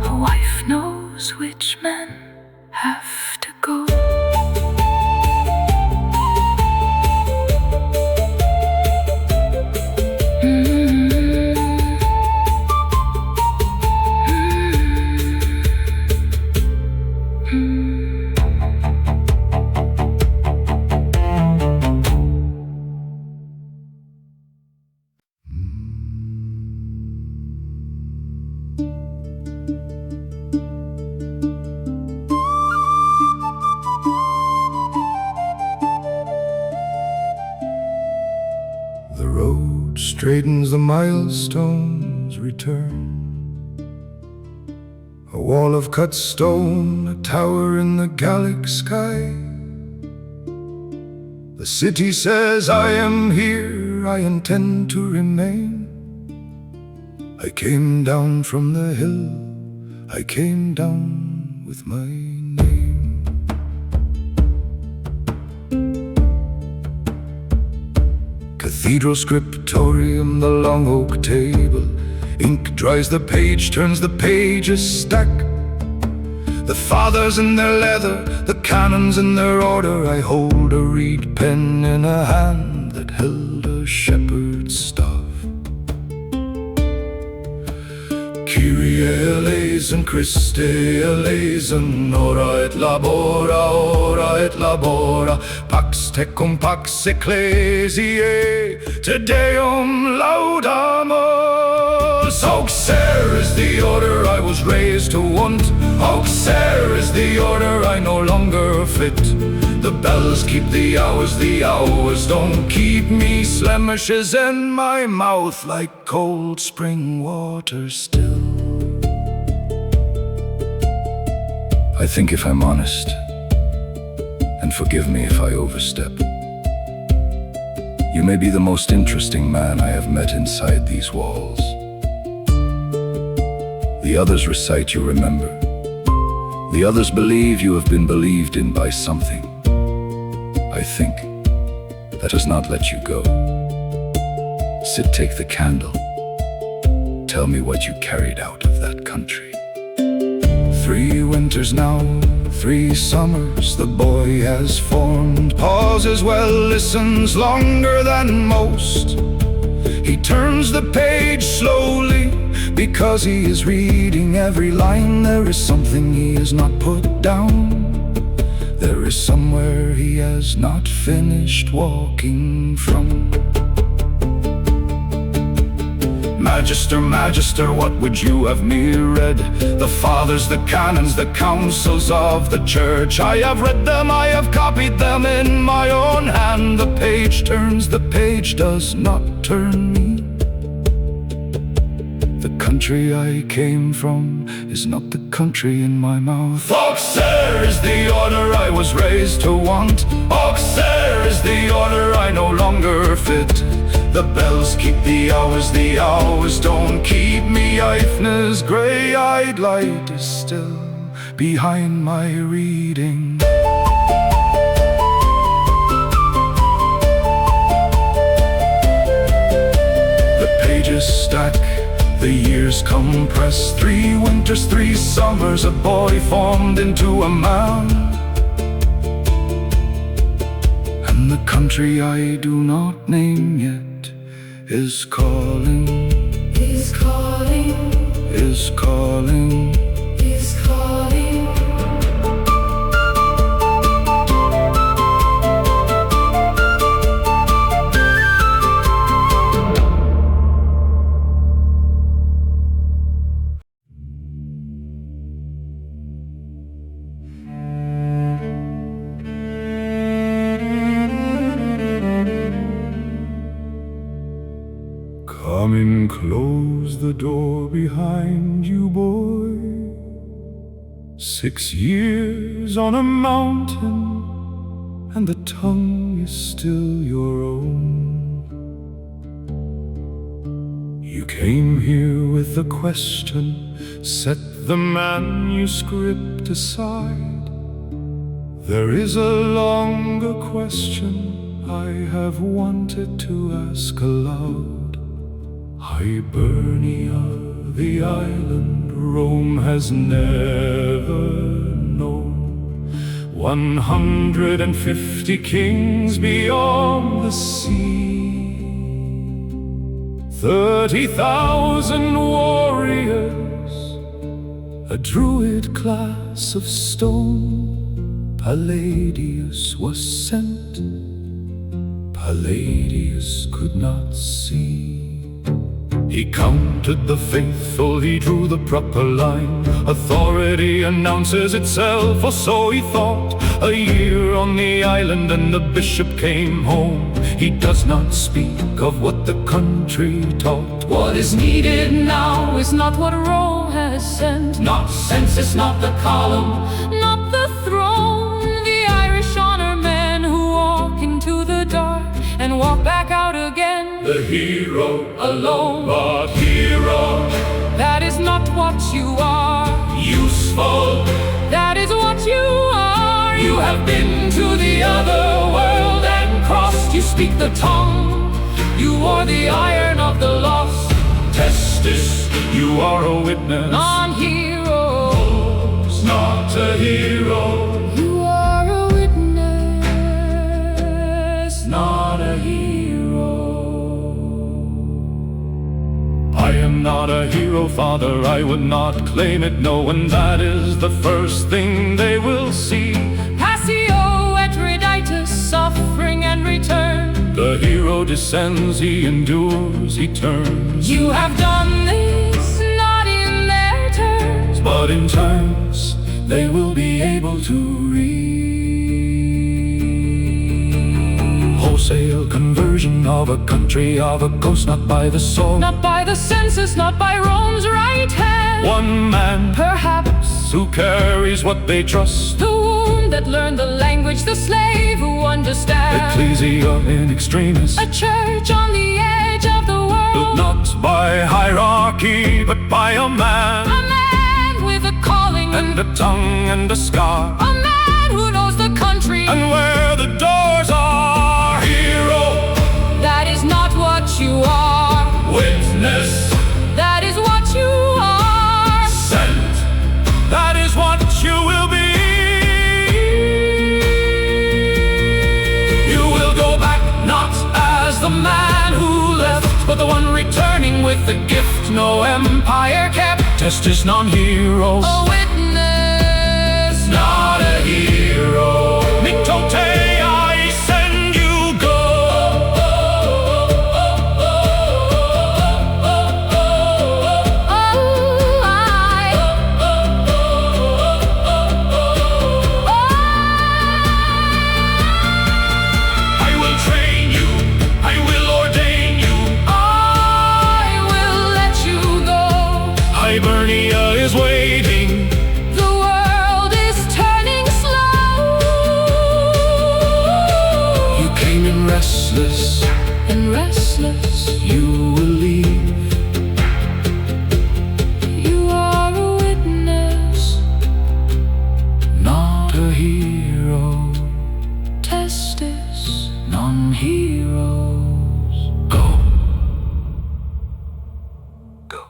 A wife knows which men have to go. Straightens, the milestones return. A wall of cut stone, a tower in the Gallic sky. The city says, I am here, I intend to remain. I came down from the hill, I came down with my name. Cathedral scriptorium, the long oak table. Ink dries the page, turns the pages stack. The fathers in their leather, the canons in their order. I hold a reed pen in a hand that held a shepherd's staff. Kyrie eleison, Christe eleison, ora et labora, pax tecum pax ecclesiae, te deum laudamus. Auxerre is the order I was raised to want, Auxerre is the order I no longer fit. The bells keep the hours don't keep me. Slemish is in my mouth like cold spring water still. I think if I'm honest, and forgive me if I overstep, You may be the most interesting man I have met inside these walls. The others recite you remember. The others believe you have been believed in by something. I think that has not let you go. Sit, take the candle. Tell me what you carried out of that country. 3 winters now, 3 summers the boy has formed. Pauses well, listens longer than most. He turns the page slowly, because he is reading every line. There is something he has not put down. There is somewhere he has not finished walking from. Magister, Magister, what would you have me read? The fathers, the canons, the councils of the church. I have read them, I have copied them in my own hand. The page turns, the page does not turn me. The country I came from is not the country in my mouth. Auxerre is the order I was raised to want. Auxerre is the order I no longer fit. The bells keep the hours don't keep me. Ifna's grey-eyed light is still behind my reading. The pages stack, the years compress. 3 winters, 3 summers, a boy formed into a man. And the country I do not name yet is calling, is calling, is calling, is calling. Come in, close the door behind you, boy. 6 years on a mountain, and the tongue is still your own. You came here with a question, set the manuscript aside. There is a longer question I have wanted to ask aloud. Hibernia, the island Rome has never known. 150 kings beyond the sea, 30,000 warriors, a druid class of stone. Palladius was sent, Palladius could not see. He counted the faithful, he drew the proper line. Authority announces itself, or so he thought. A year on the island and the bishop came home. He does not speak of what the country taught. What is needed now is not what Rome has sent. Not census, not the column, Not the throne. The Irish honor men who walk into the dark and walk back out again. the hero alone. But hero, that is not what you are. useful, That is what you are. you have been to the other world and crossed. You speak the tongue. You are the iron of the lost. Testis, you are a witness, Non-hero. not a hero, You are a witness, not a hero. I am not a hero, Father, I would not claim it, no, and that is the first thing they will see. Passio et reditus, suffering and return. The hero descends, he endures, he turns, You have done this, not in their terms, but in terms they will be able to read. Wholesale conversion of a country, of a coast, not by the sword, not by the census, not by Rome's right hand. one man Perhaps who carries what they trust. the wound one that learned the language, the slave who understands. Ecclesia in extremis, a church on the edge of the world, built not by hierarchy, but by a man with a calling and a tongue and a scar, a man who knows the country and where the doors are. Hero, that is not what you are. Witness, that is what you are. Sent, that is what you will be. You will go back not as the man who left, but the one returning with the gift no empire kept. Testis non-heroes, A witness, not a hero. Mitote, I send you go. I will train you, I will ordain you, I will let you go. Hibernia is waiting. The world is turning slow. You came in restless, And restless, you will leave. you are a witness, Not a hero, testis. non-heroes. Go. Go.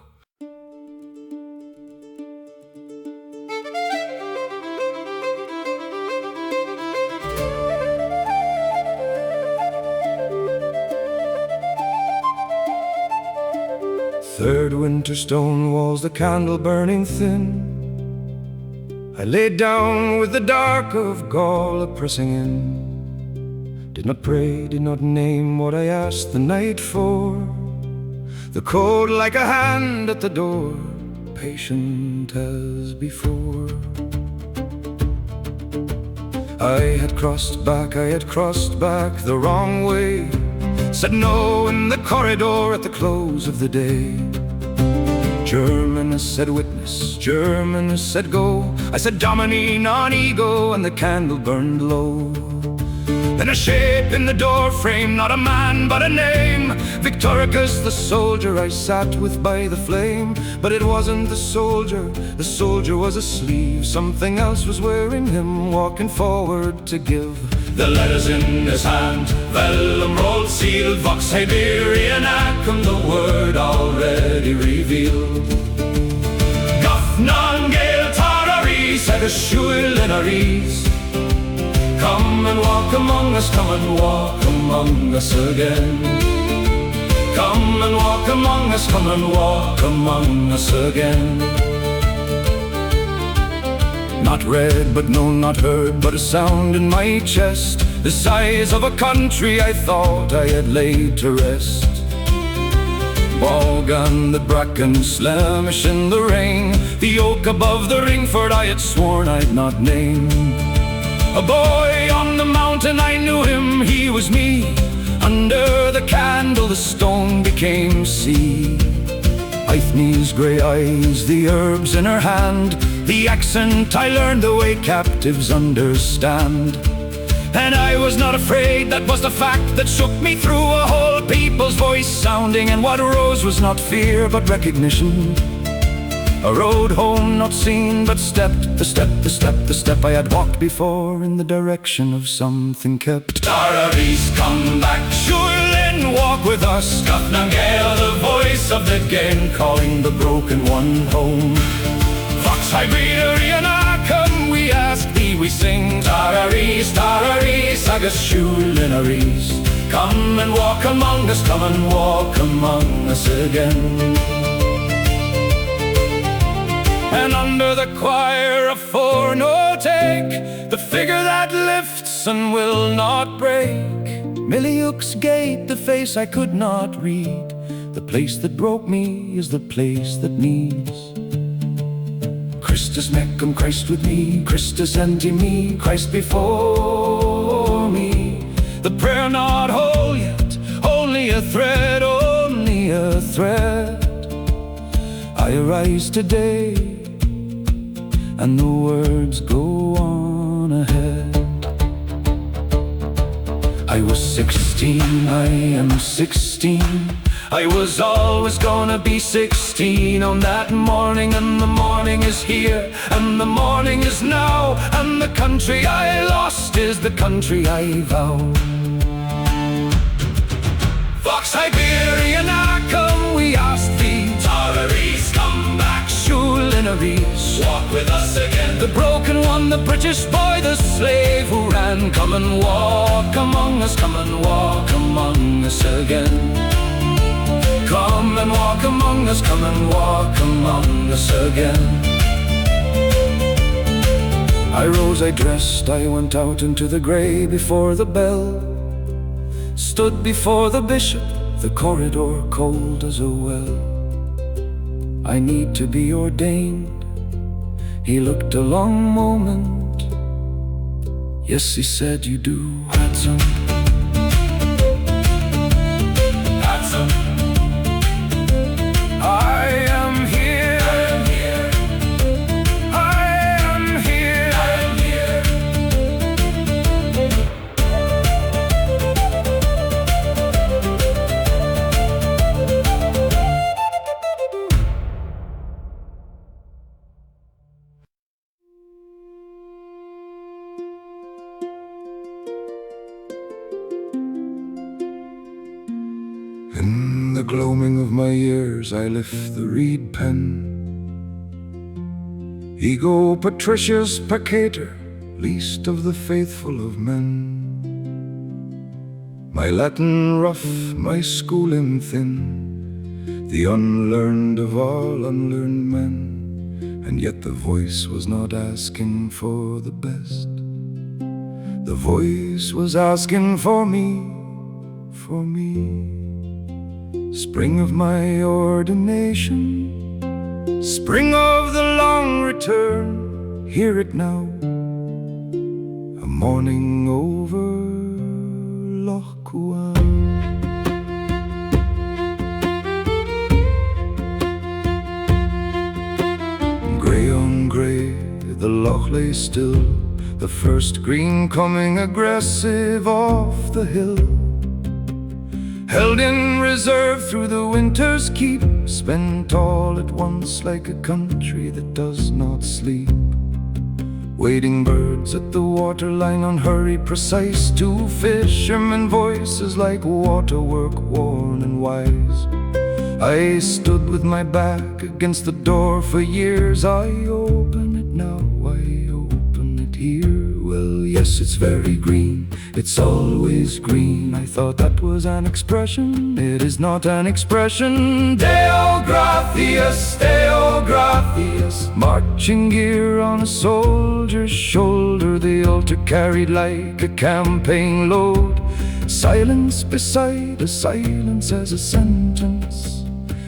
Third winter stone walls, the candle burning thin. I laid down with the dark of Gaul pressing in. Did not pray, did not name what I asked the night for. The code like a hand at the door, patient as before. I had crossed back the wrong way. Said no in the corridor at the close of the day. Germanus said witness, Germanus said go. I said Domini non-ego, and the candle burned low. Then a shape in the door frame, not a man but a name. Victoricus the soldier I sat with by the flame. But it wasn't the soldier was asleep. Something else was wearing him, walking forward to give. The letters in his hand, vellum rolled, sealed, vox Hibernia nacum, the word already revealed. Guff non gale tarari, said a shuilinaries. Come and walk among us, come and walk among us again. Come and walk among us, come and walk among us again. Not read, but known, not heard, but a sound in my chest, the size of a country I thought I had laid to rest. Balgan, the bracken, Slemish in the rain, the oak above the Ringford I had sworn I'd not name. A boy on the mountain, I knew him, he was me. Under the candle the stone became sea. Aithne's grey eyes, the herbs in her hand, the accent I learned the way captives understand. And I was not afraid, that was the fact that shook me through. A whole people's voice sounding, and what rose was not fear but recognition. A road home not seen, but stepped, the step I had walked before, in the direction of something kept. Tararis, come back, Shulin, walk with us. Gafnangale, the voice of the Gehind, calling the broken one home. Vox Hibernia, come, we ask thee, we sing. Tararis, Tararis, agus Shulinaris. Come and walk among us, come and walk among us again. And under the choir of four no take, the figure that lifts and will not break. Miliuk's gate, the face I could not read. The place that broke me is the place that needs. Christus mecum, Christ with me, Christus ante me, Christ before me. The prayer not whole yet, only a thread, only a thread. I arise today, and the words go on ahead. I was 16, I am 16. I was always gonna be 16 on that morning, and the morning is here, and the morning is now, and the country I lost is the country I vow. Vox Hibernia, come, we ask thee. Tararis, come back. Shulinaris, walk with us again. The broken one, the British boy, the slave who ran. Come and walk among us, come and walk among us again. Come and walk among us, come and walk among us again. I rose, I dressed, I went out into the grey before the bell. Stood before the bishop, the corridor cold as a well. I need to be ordained. He looked a long moment. Yes, he said, you do, handsome. In the gloaming of my years I lift the reed pen. Ego Patricius Peccator, least of the faithful of men. My Latin rough, my schooling thin, the unlearned of all unlearned men. And yet the voice was not asking for the best. The voice was asking for me, for me. Spring of my ordination, spring of the long return, hear it now, a morning over Loch Cuan. Grey on grey, the loch lay still, the first green coming aggressive off the hill. Held in reserve through the winter's keep, spent all at once like a country that does not sleep. Waiting birds at the waterline on hurry precise, two fishermen voices like waterwork worn and wise. I stood with my back against the door for years. I open it now, I open it here. Well, yes, it's very green, it's always green. I thought that was an expression, it is not an expression. Deo gratias, Deo gratias. Marching gear on a soldier's shoulder, the altar carried like a campaign load. Silence beside a silence as a sentence.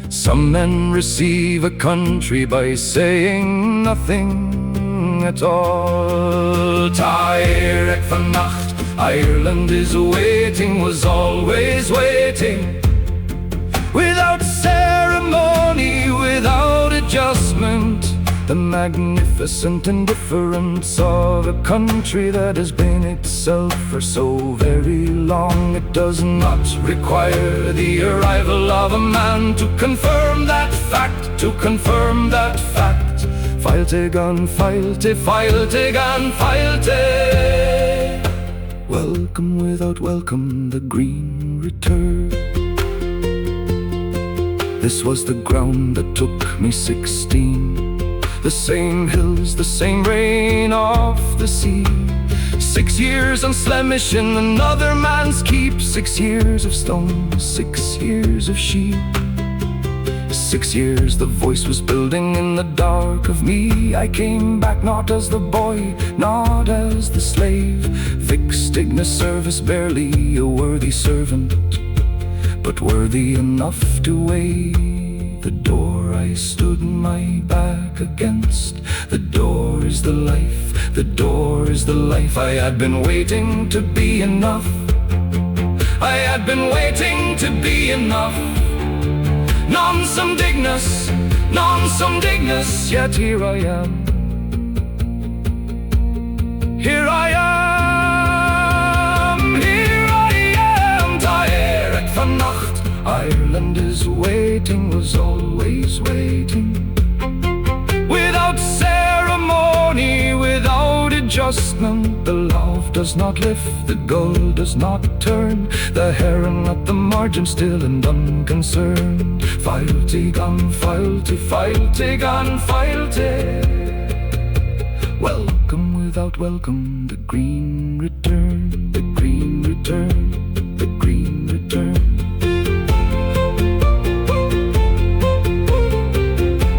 Some men receive a country by saying nothing at all. Éire vannacht, Ireland is waiting, was always waiting. Without ceremony, without adjustment. The magnificent indifference of a country that has been itself for so very long. It does not require the arrival of a man to confirm that fact, to confirm that fact. Failte gan failte, failte gan failte. Welcome without welcome, the green return. This was the ground that took me 16. The same hills, the same rain off the sea. 6 years on Slemish in another man's keep. 6 years of stone, 6 years of sheep. 6 years the voice was building in the dark of me. I came back not as the boy, not as the slave. Vix digna service, barely a worthy servant, but worthy enough to weigh the door I stood my back against. The door is the life, the door is the life. I had been waiting to be enough. I had been waiting to be enough. Non sum dignus, non sum dignus, yet here I am. Here I am, here I was always waiting. Without ceremony, without adjustment, the love does not lift, the gull does not turn, the heron at the margin still and unconcerned. Filetig on filetig, filetig on filetig. Welcome without welcome, the green return, the green return, the green return.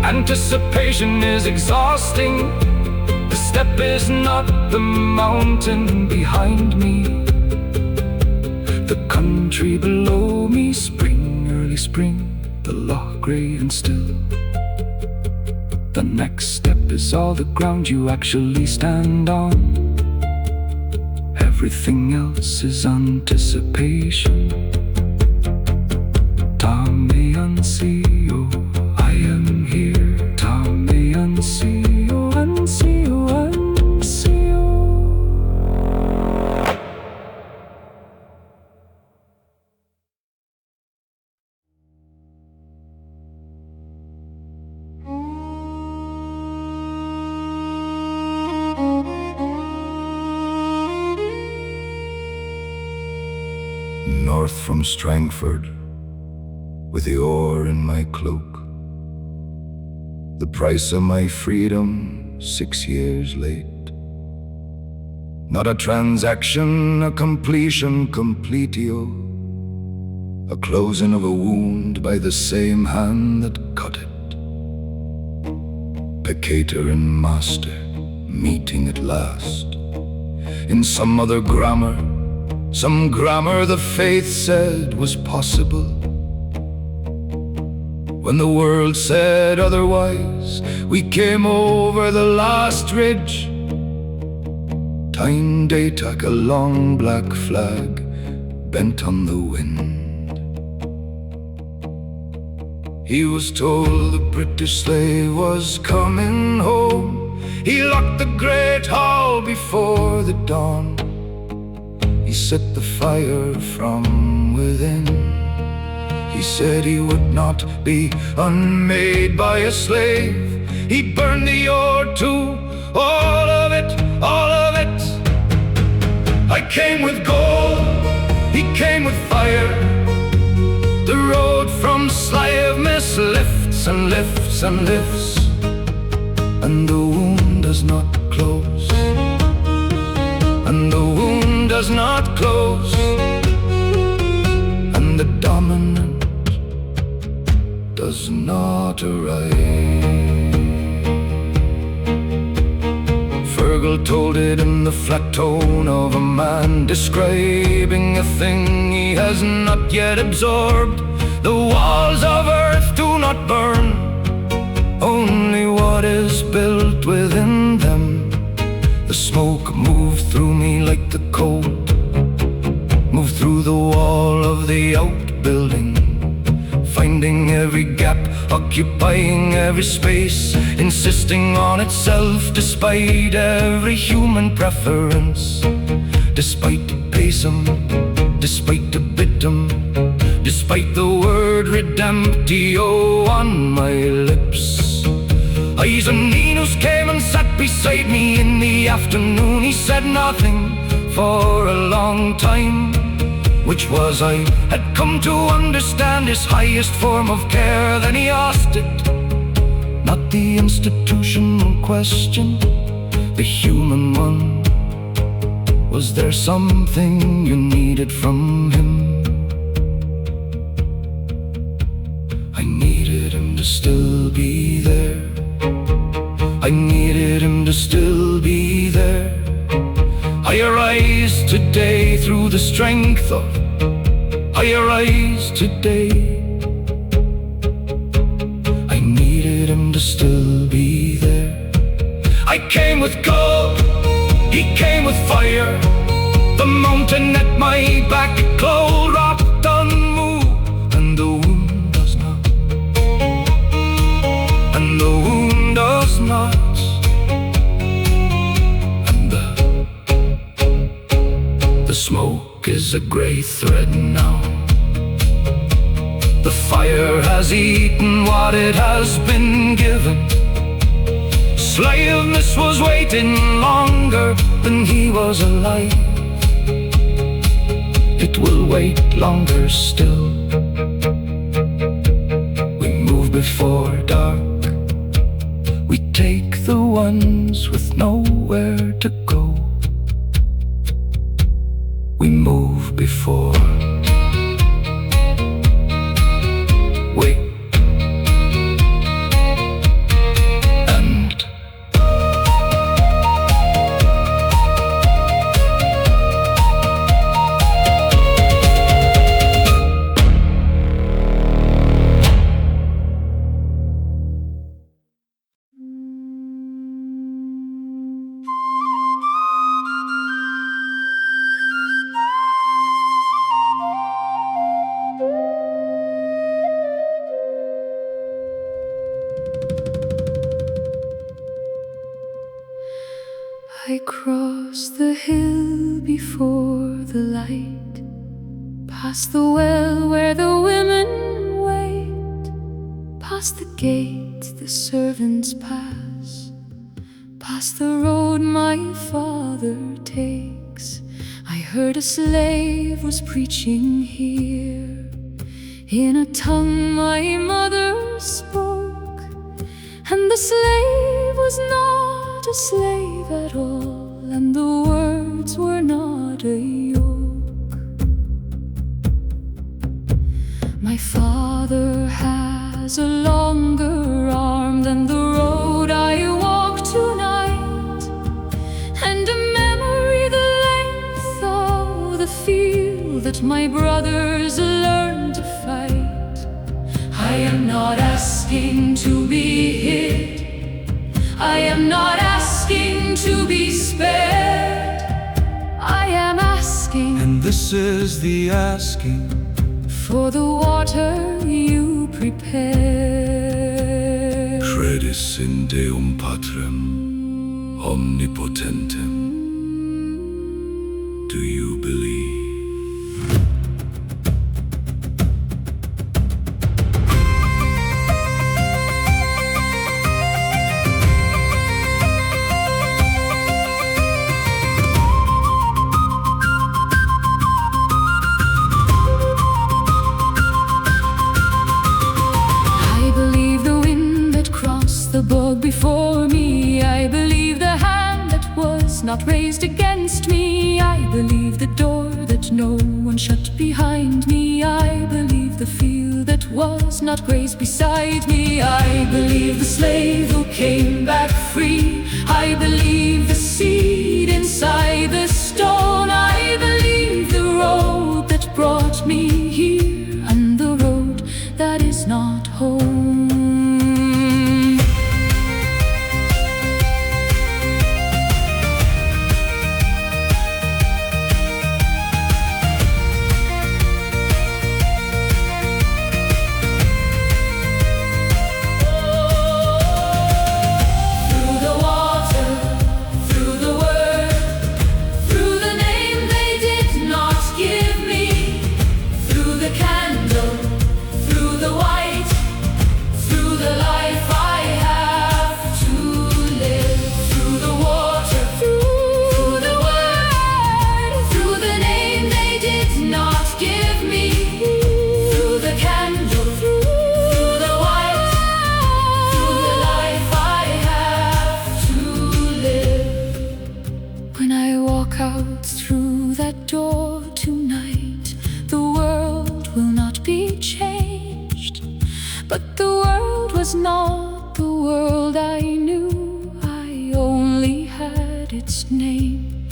Anticipation is exhausting. The step is not the mountain behind me, the country below me. Spring, early spring, the Loch grey and still. The next step is all the ground you actually stand on. Everything else is anticipation. Tame ansio, I am here. Tame ansio, ansio, ansio. North from Strangford, with the oar in my cloak, the price of my freedom 6 years late. Not a transaction, a completion completio, a closing of a wound by the same hand that cut it. Peccator and master meeting at last, in some other grammar, some grammar the faith said was possible. When the world said otherwise, we came over the last ridge. Tyne Datak, a long black flag, bent on the wind. He was told the British slave was coming home. He locked the great hall before the dawn. He set the fire from within. He said he would not be unmade by a slave. He burned the ore too, all of it, all of it. I came with gold, he came with fire. The road from Sliabh lifts and lifts and lifts, and the wound does not close, and the wound does not close, and the dominant does not arrive. Fergal told it in the flat tone of a man describing a thing he has not yet absorbed. The walls of earth do not burn, only what is built within them. The smoke moved through me like the cold, moved through the wall of the outbuilding, finding every gap, occupying every space, insisting on itself despite every human preference, despite the pesum, despite the bitum, despite the word redemptio on my lips. Eisenninus came and sat beside me in the afternoon. He said nothing for a long time, which was I had come to understand his highest form of care. Then he asked it, not the institutional question, the human one. Was there something you needed from him? I needed him to still be there. I needed him to still be there. I arise today through the strength of, I arise today. I needed him to still be there. I came with gold, he came with fire. The mountain at my back, cold, rocked, unmoved, and the wound does not, and the wound does not. The smoke is a grey thread now. The fire has eaten what it has been given. Sliabh was waiting longer than he was alive. It will wait longer still. We move before dark. We take the ones with nowhere to go. We move before. Wait. And I cross the hill before the light, past the well where the women wait, past the gate the servants pass, past the road my father takes. I heard a slave was preaching here, in a tongue my mother spoke, and the slave was not a slave at all, and the words were not a yoke. My father has a longer arm than the road I walk tonight, and a memory the length of the field that my brothers learned to fight. I am not asking to be hid, I am not asking to be spared. I am asking, and this is the asking, for the water you prepare. Credis in Deum Patrem Omnipotentem. Do you believe? The bog before me, I believe the hand that was not raised against me, I believe the door that no one shut behind me, I believe the field that was not grazed beside me, I believe the slave who came back free, I believe the seed inside the stone, I believe the road that brought me here, and the road that is not home. Out through that door tonight, the world will not be changed, but the world was not the world I knew, I only had its name.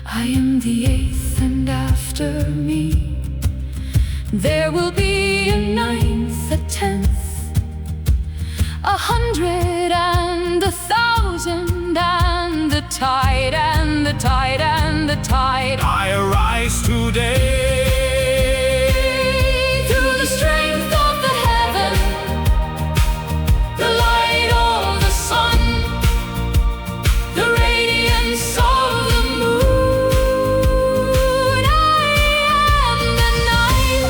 I am the eighth, and after me there will be a ninth, a tenth, 100 and 1,000, and the tide, and the tide, and the tide. I arise today through the strength of the heaven, the light of the sun, the radiance of the moon. I am the night.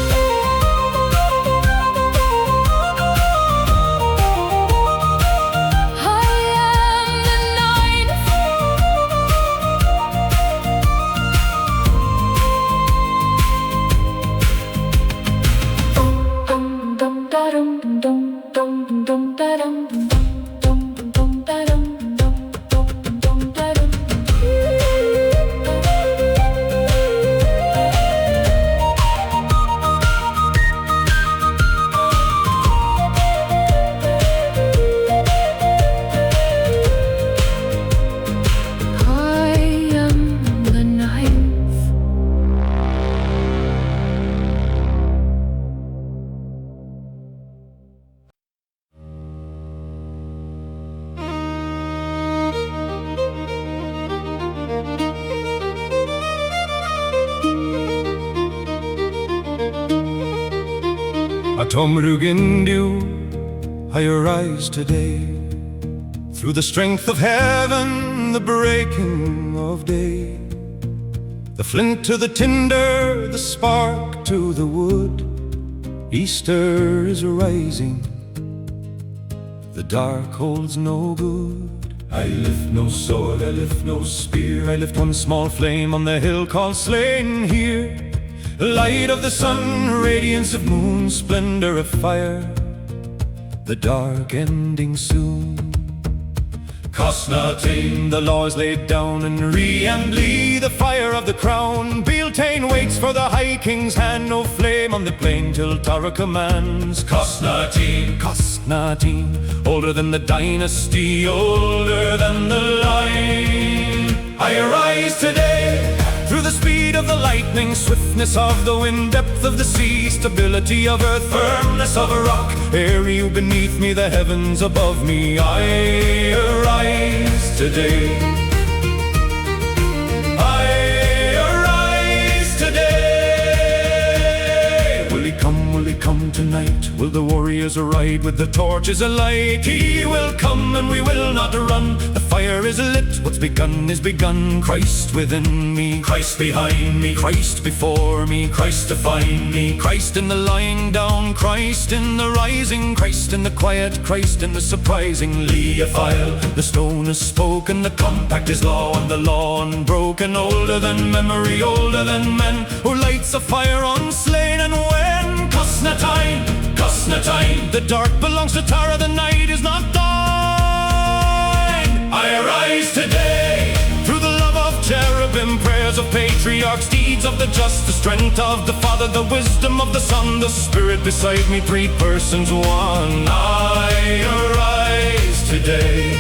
Atomrugindu, I arise today. Through the strength of heaven, the breaking of day. The flint to the tinder, the spark to the wood. Easter is rising, the dark holds no good. I lift no sword, I lift no spear, I lift one small flame on the hill called Slane here. Light of the sun, radiance of moon, splendor of fire, the dark ending soon. Cosnatain, the law is laid down, and and Lee, the fire of the crown. Beltane waits for the High King's hand, no flame on the plain till Tara commands. Cosnatain, Cosnatain, older than the dynasty, older than the line. I arise today, through the speed of the lightning, swiftness of the wind, depth of the sea, stability of earth, firmness of a rock. Éire beneath me, the heavens above me. I arise today. I arise today. Will he come? Will he come tonight? Will the warriors ride with the torches alight? He will come and we will not run. The fire is lit, what's begun is begun. Christ within me, Christ behind me, Christ before me, Christ to find me. Christ in the lying down, Christ in the rising, Christ in the quiet, Christ in the surprising. Leophile, the stone is spoken, the compact is law, and the law unbroken. Older than memory, older than men, who lights a fire on Slane. And when Cosnatain, Cosnatain, the dark belongs to Tara, the night is not thine. I arise today, through the love of cherubim, prayers of patriarchs, deeds of the just, the strength of the Father, the wisdom of the Son, the Spirit beside me, three persons, one. I arise today.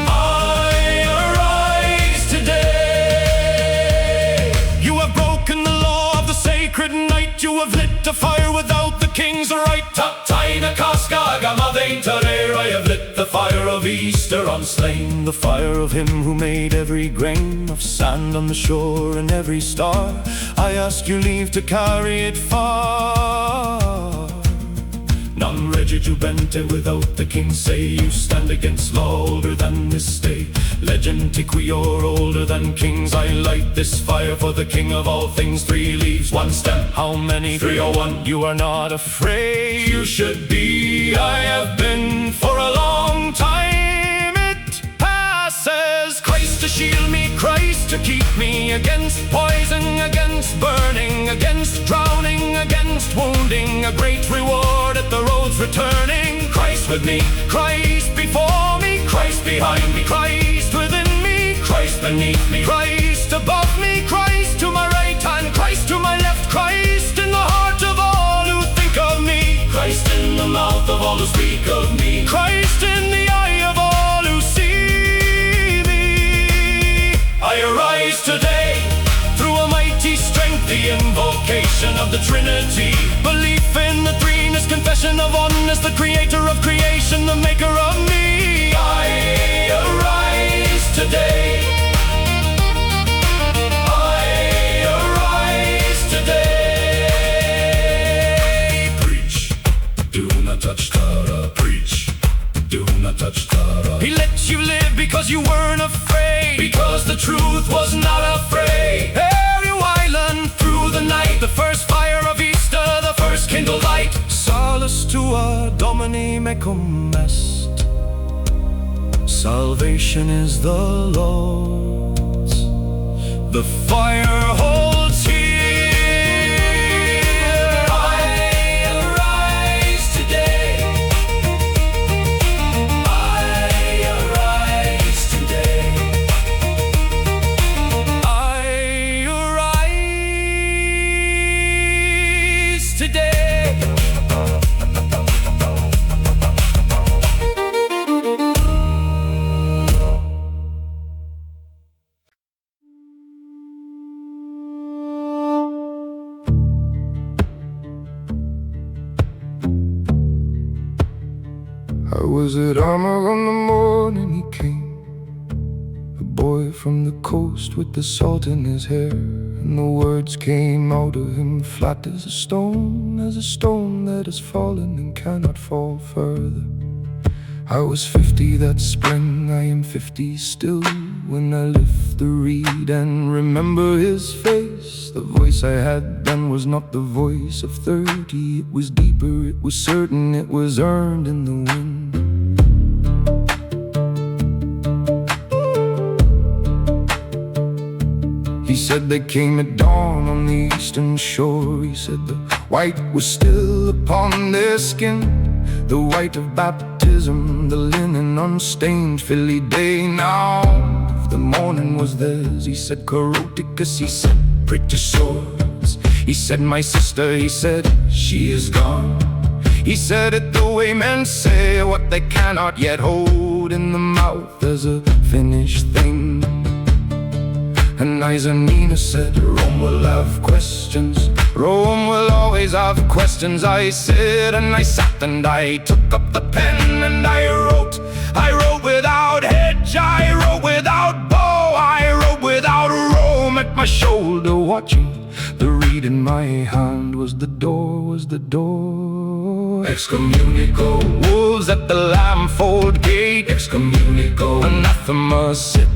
I arise today. You have broken the law of the sacred night, you have lit a fire without the king's right. Taina Kaskaga Bannavem Taburniae, I have lit the fire of Easter on Slane, the fire of him who made every grain of sand on the shore and every star. I ask you leave to carry it far. Non regidubente, without the king say, you stand against law, older than this day. Legend tiquior, older than kings. I light this fire for the king of all things. 3 leaves, 1 stem. How many? 301. You are not afraid, you should be. I have been for a long time. It passes. Christ to shield me, Christ to keep me against poison, against burning, against drowning, against wounding. A great reward at the road's returning. Christ with me, Christ before me, Christ behind me, Christ within me, Christ beneath me, Christ above me, Christ to my right hand, Christ to my left, Christ in the heart of all who think of me, Christ in the mouth of all who speak of me, Christ in the eye of all who see me. I arise today, through a mighty strength, the invocation of the Trinity, belief in the threeness, confession of oneness, the creator of creation, the maker of me. I arise today. I arise today. Preach, do not touch Tara. Preach, do not touch Tara. He let you live because you weren't afraid, because the truth was not afraid. Éire Island through the night, the first fire of Easter, the first kindled light. Salus tua Domini mecum est. Salvation is the Lord's. The fire holds here. I arise today. I arise today. I arise today. I was at Armagh on the morning he came, a boy boy from the coast with the salt in his hair, and the words came out of him flat as a stone that has fallen and cannot fall further. I was 50 that spring, I am 50 still, when I lift the reed and remember his face. The voice I had then was not the voice of 30. It was deeper, it was certain, it was earned in the wind. He said they came at dawn on the eastern shore. He said the white was still upon their skin, the white of baptism, the linen unstained filly day. Now the morning was theirs. He said Coroticus, he said British swords. He said my sister, he said she is gone. He said it the way men say what they cannot yet hold in the mouth as a finished thing. And Nina said, Rome will have questions, Rome will always have questions. I said, and I sat and I took up the pen and I wrote without hedge, I wrote without bow, I wrote without Rome at my shoulder watching. The reed in my hand was the door, Excommunico. Wolves at the lamb-fold gate, Excommunico. Anathema sit.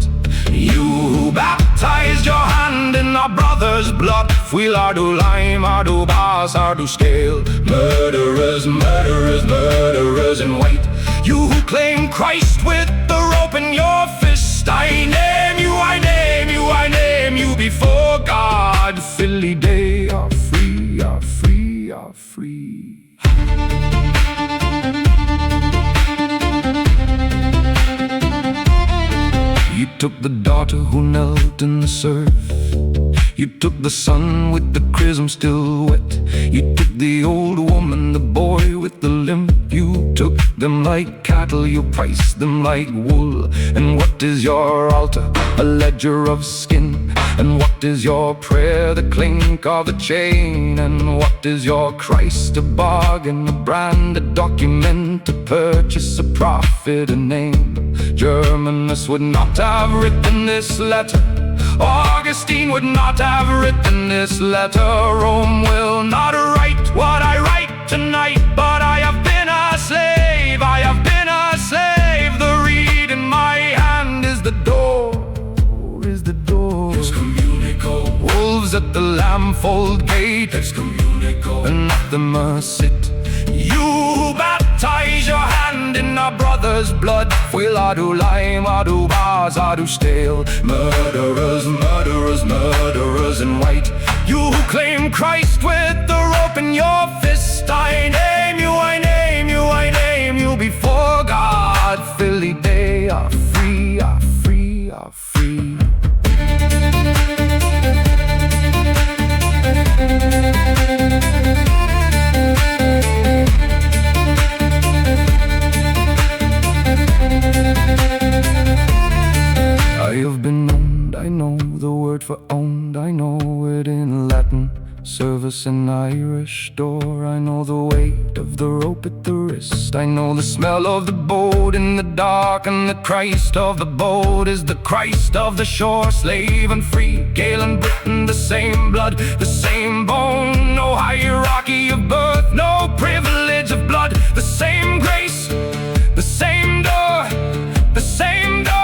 You who baptized your hand in our brother's blood, Fuil ardu lime, ardu bas, ardu scale. Murderers, murderers, murderers in white. You who claim Christ with the rope in your fist, I name you, I name you, I name you before God. Filly day are free, are free, are free. You took the daughter who knelt in the surf. You took the son with the chrism still wet. You took the old woman, the boy with the limp. You took them like cattle, you priced them like wool. And what is your altar? A ledger of skin. And what is your prayer? The clink of a chain. And what is your Christ? A bargain, a brand, a document, to purchase a prophet, a name. Germanus would not have written this letter. Augustine would not have written this letter. Rome will not write what I write tonight. But I have been a slave, I have been a slave. The reed in my hand is the door, is the door. Excommunico. Wolves at the lamb-fold gate, Excommunico. Anathema sit. You baptize your hand in our brother's blood. Fuil ardu lime, ardu bas, ardu stale. Murderers, murderers, murderers in white. You who claim Christ with the rope in your fist, I name you, I name you, I name you before God. Filly day are free, are free, are free. I have been owned, I know the word for owned, I know it in Latin, service in Irish door. I know the weight of the rope at the wrist, I know the smell of the boat in the dark, and the Christ of the boat is the Christ of the shore. Slave and free, Gael and Britain, the same blood, the same bone. No hierarchy of birth, no privilege of blood. The same grace, the same door, the same door.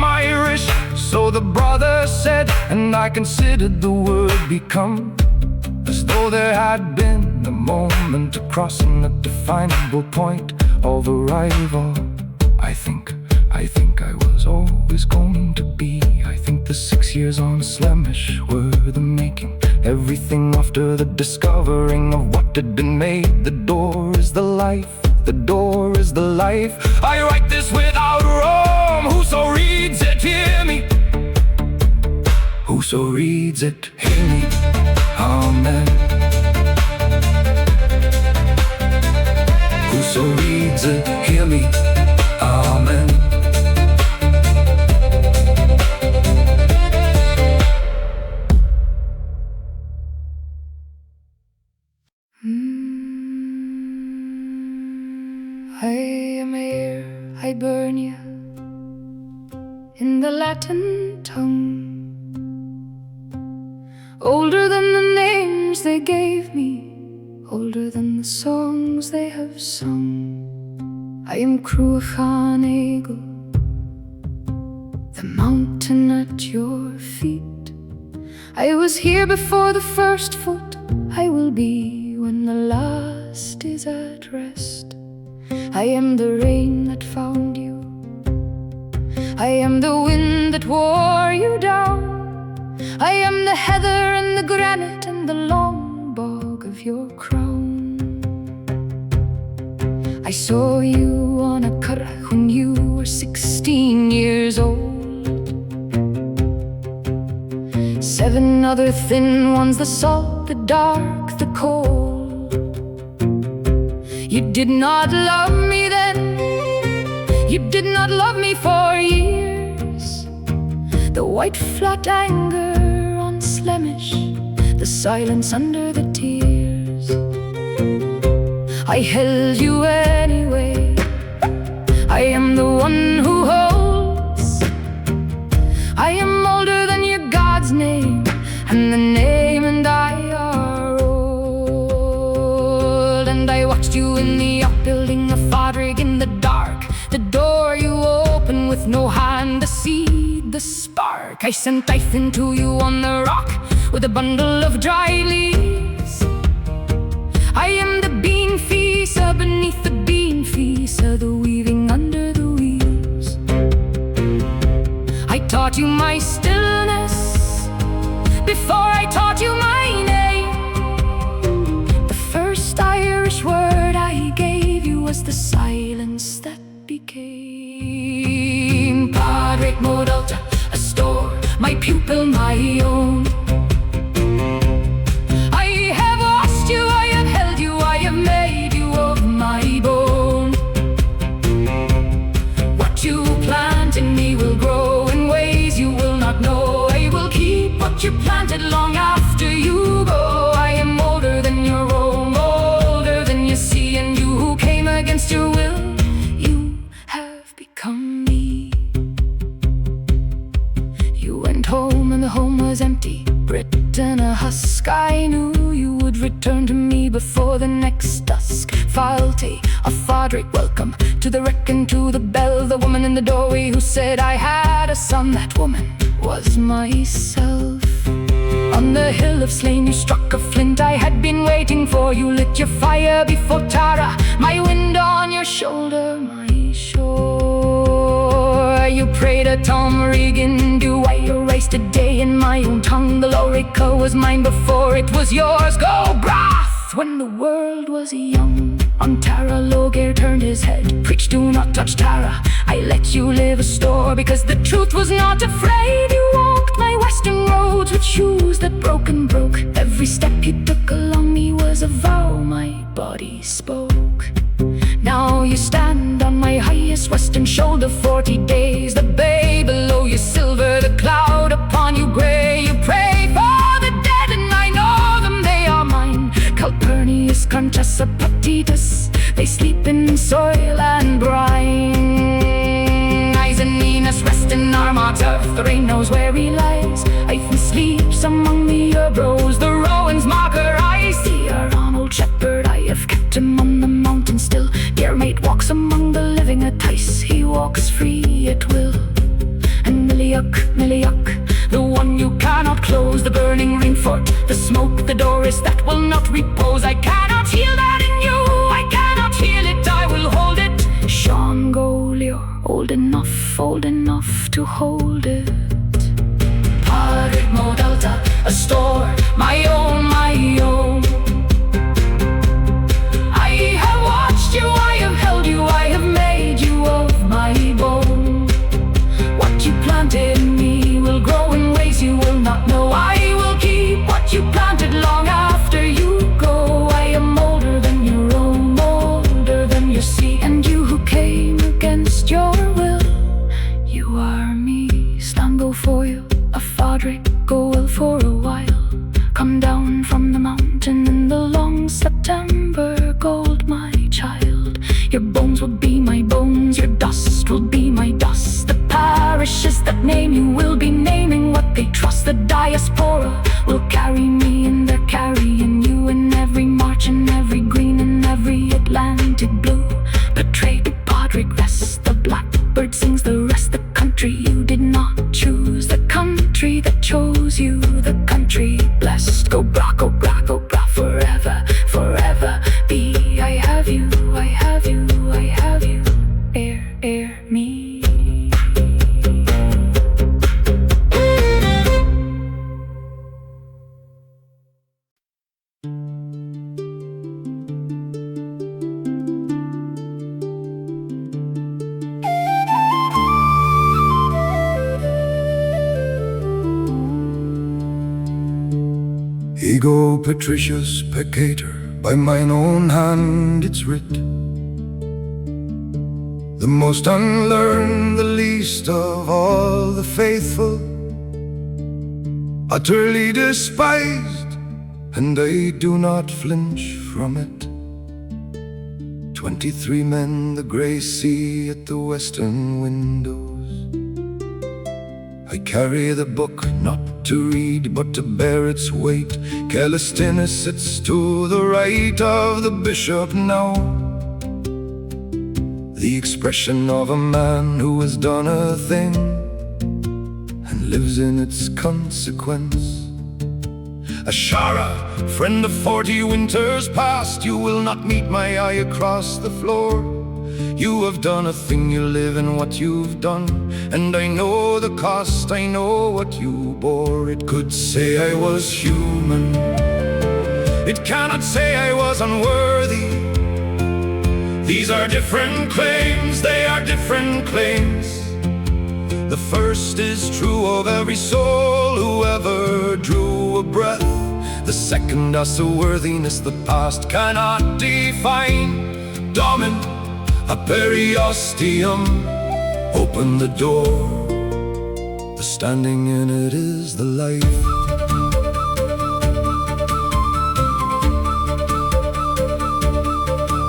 Irish, so the brother said, and I considered the word become, as though there had been a moment of crossing, a definable point of arrival. I think I was always going to be. I think the 6 years on Slemish were the making. Everything after the discovering of what had been made. The door is the life, the door is the life. I write this without Rome. Whoso reads it, hear me. Whoso reads it, hear me. Amen. Whoso reads it, hear me. Amen. I am Éire, Hibernia, in the Latin tongue, older than the names they gave me, older than the songs they have sung. I am Cuan, the mountain at your feet. I was here before the first foot, I will be when the last is at rest. I am the rain that found you, I am the wind that wore you down. I am the heather and the granite and the long bog of your crown. I saw you on a curragh when you were 16 years old. 7 other thin ones, the salt, the dark, the cold. You did not love me then, you did not love me for years. The white flat anger on Slemish, the silence under the tears. I held you anyway, I am the one who holds. I am older than your God's name, and the name and I are old. And I watched you in the upbuilding of Fodrig in the dark, the door you opened with no hand to seed the spark. I sent Typhon to you on the rock with a bundle of dry leaves. I am the bean feaster beneath the bean feaster, the weaving under the wheels. I taught you my stillness before I taught you my name. The first Irish word I gave you was the silence that became Padraig Modalta, a store, my pupil, my own. I have washed you, I have held you, I have made you of my bone. What you plant in me will grow in ways you will not know. I will keep what you planted long after you go. I am older than your Rome, older than your sea, and you who came against your will, you have become me. You went home and the home was empty, Britain a husk. I knew you would return to me before the next dusk. Falte, a Fodrig, welcome to the wreck and to the bell. The woman in the doorway who said I had a son, that woman was myself. On the Hill of Slane you struck a flint, I had been waiting for you. Lit your fire before Tara, my window on your shoulder, my shore. You prayed a Tom Regan do, I erased a day in my own tongue. The Lorica was mine before it was yours. Go Brath! When the world was young, on Tara Logair turned his head, preached do not touch Tara. I let you live a store because the truth was not afraid. You walked my western roads with shoes that broke and broke. Every step you took along me was a vow my body spoke. Now you stand on my highest western shoulder, 40 days. The bay below you silver, the cloud upon you grey. You pray for the dead and I know them, they are mine. Calpurnius, Conchessa, Patitus, they sleep in soil and brine. Isaninus rest in Armata, the rain knows where he lies. Iphon sleeps among the Urbros, the Rowans marker I see. Our old shepherd, I have kept him on the mountain still. Dear mate walks among the living at Tice, he walks free at will. And Miliuk, the one you cannot close, the burning ring fort, the smoke, the Doris that will not repose. I cannot heal that in you, I cannot heal it, I will hold it. Sean Golior, old enough to hold it. Padraig Modalta, a store, my own, my own. I have watched you, I have held you, I have made you of my bone. What you planted in me will grow in ways you will not know. I will keep what you planted long after you go. I am older than your Rome, older than your sea, and you who came against your will, you are me. Stand go for you, a Fodrig, go well for a while. Come down from the mountain Ego Patricius Peccator, by mine own hand it's writ. The most unlearned, the least of all the faithful, utterly despised, and I do not flinch from it. 23 men the grey sea at the western windows. I carry the book not to read but to bear its weight. Celestinus sits to the right of the bishop now, the expression of a man who has done a thing and lives in its consequence. Ashara, friend of 40 winters past, you will not meet my eye across the floor. You have done a thing, you live in what you've done, and I know the cost, I know what you bore. It could say I was human, it cannot say I was unworthy. These are different claims, they are different claims. The first is true of every soul who ever drew a breath. The second us a worthiness the past cannot define. Domin Aperiostium, open the door. The standing in it is the life.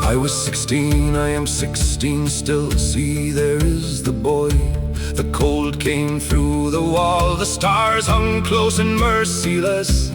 I was 16, I am 16 still. See, there is the boy. The cold came through the wall, the stars hung close and merciless.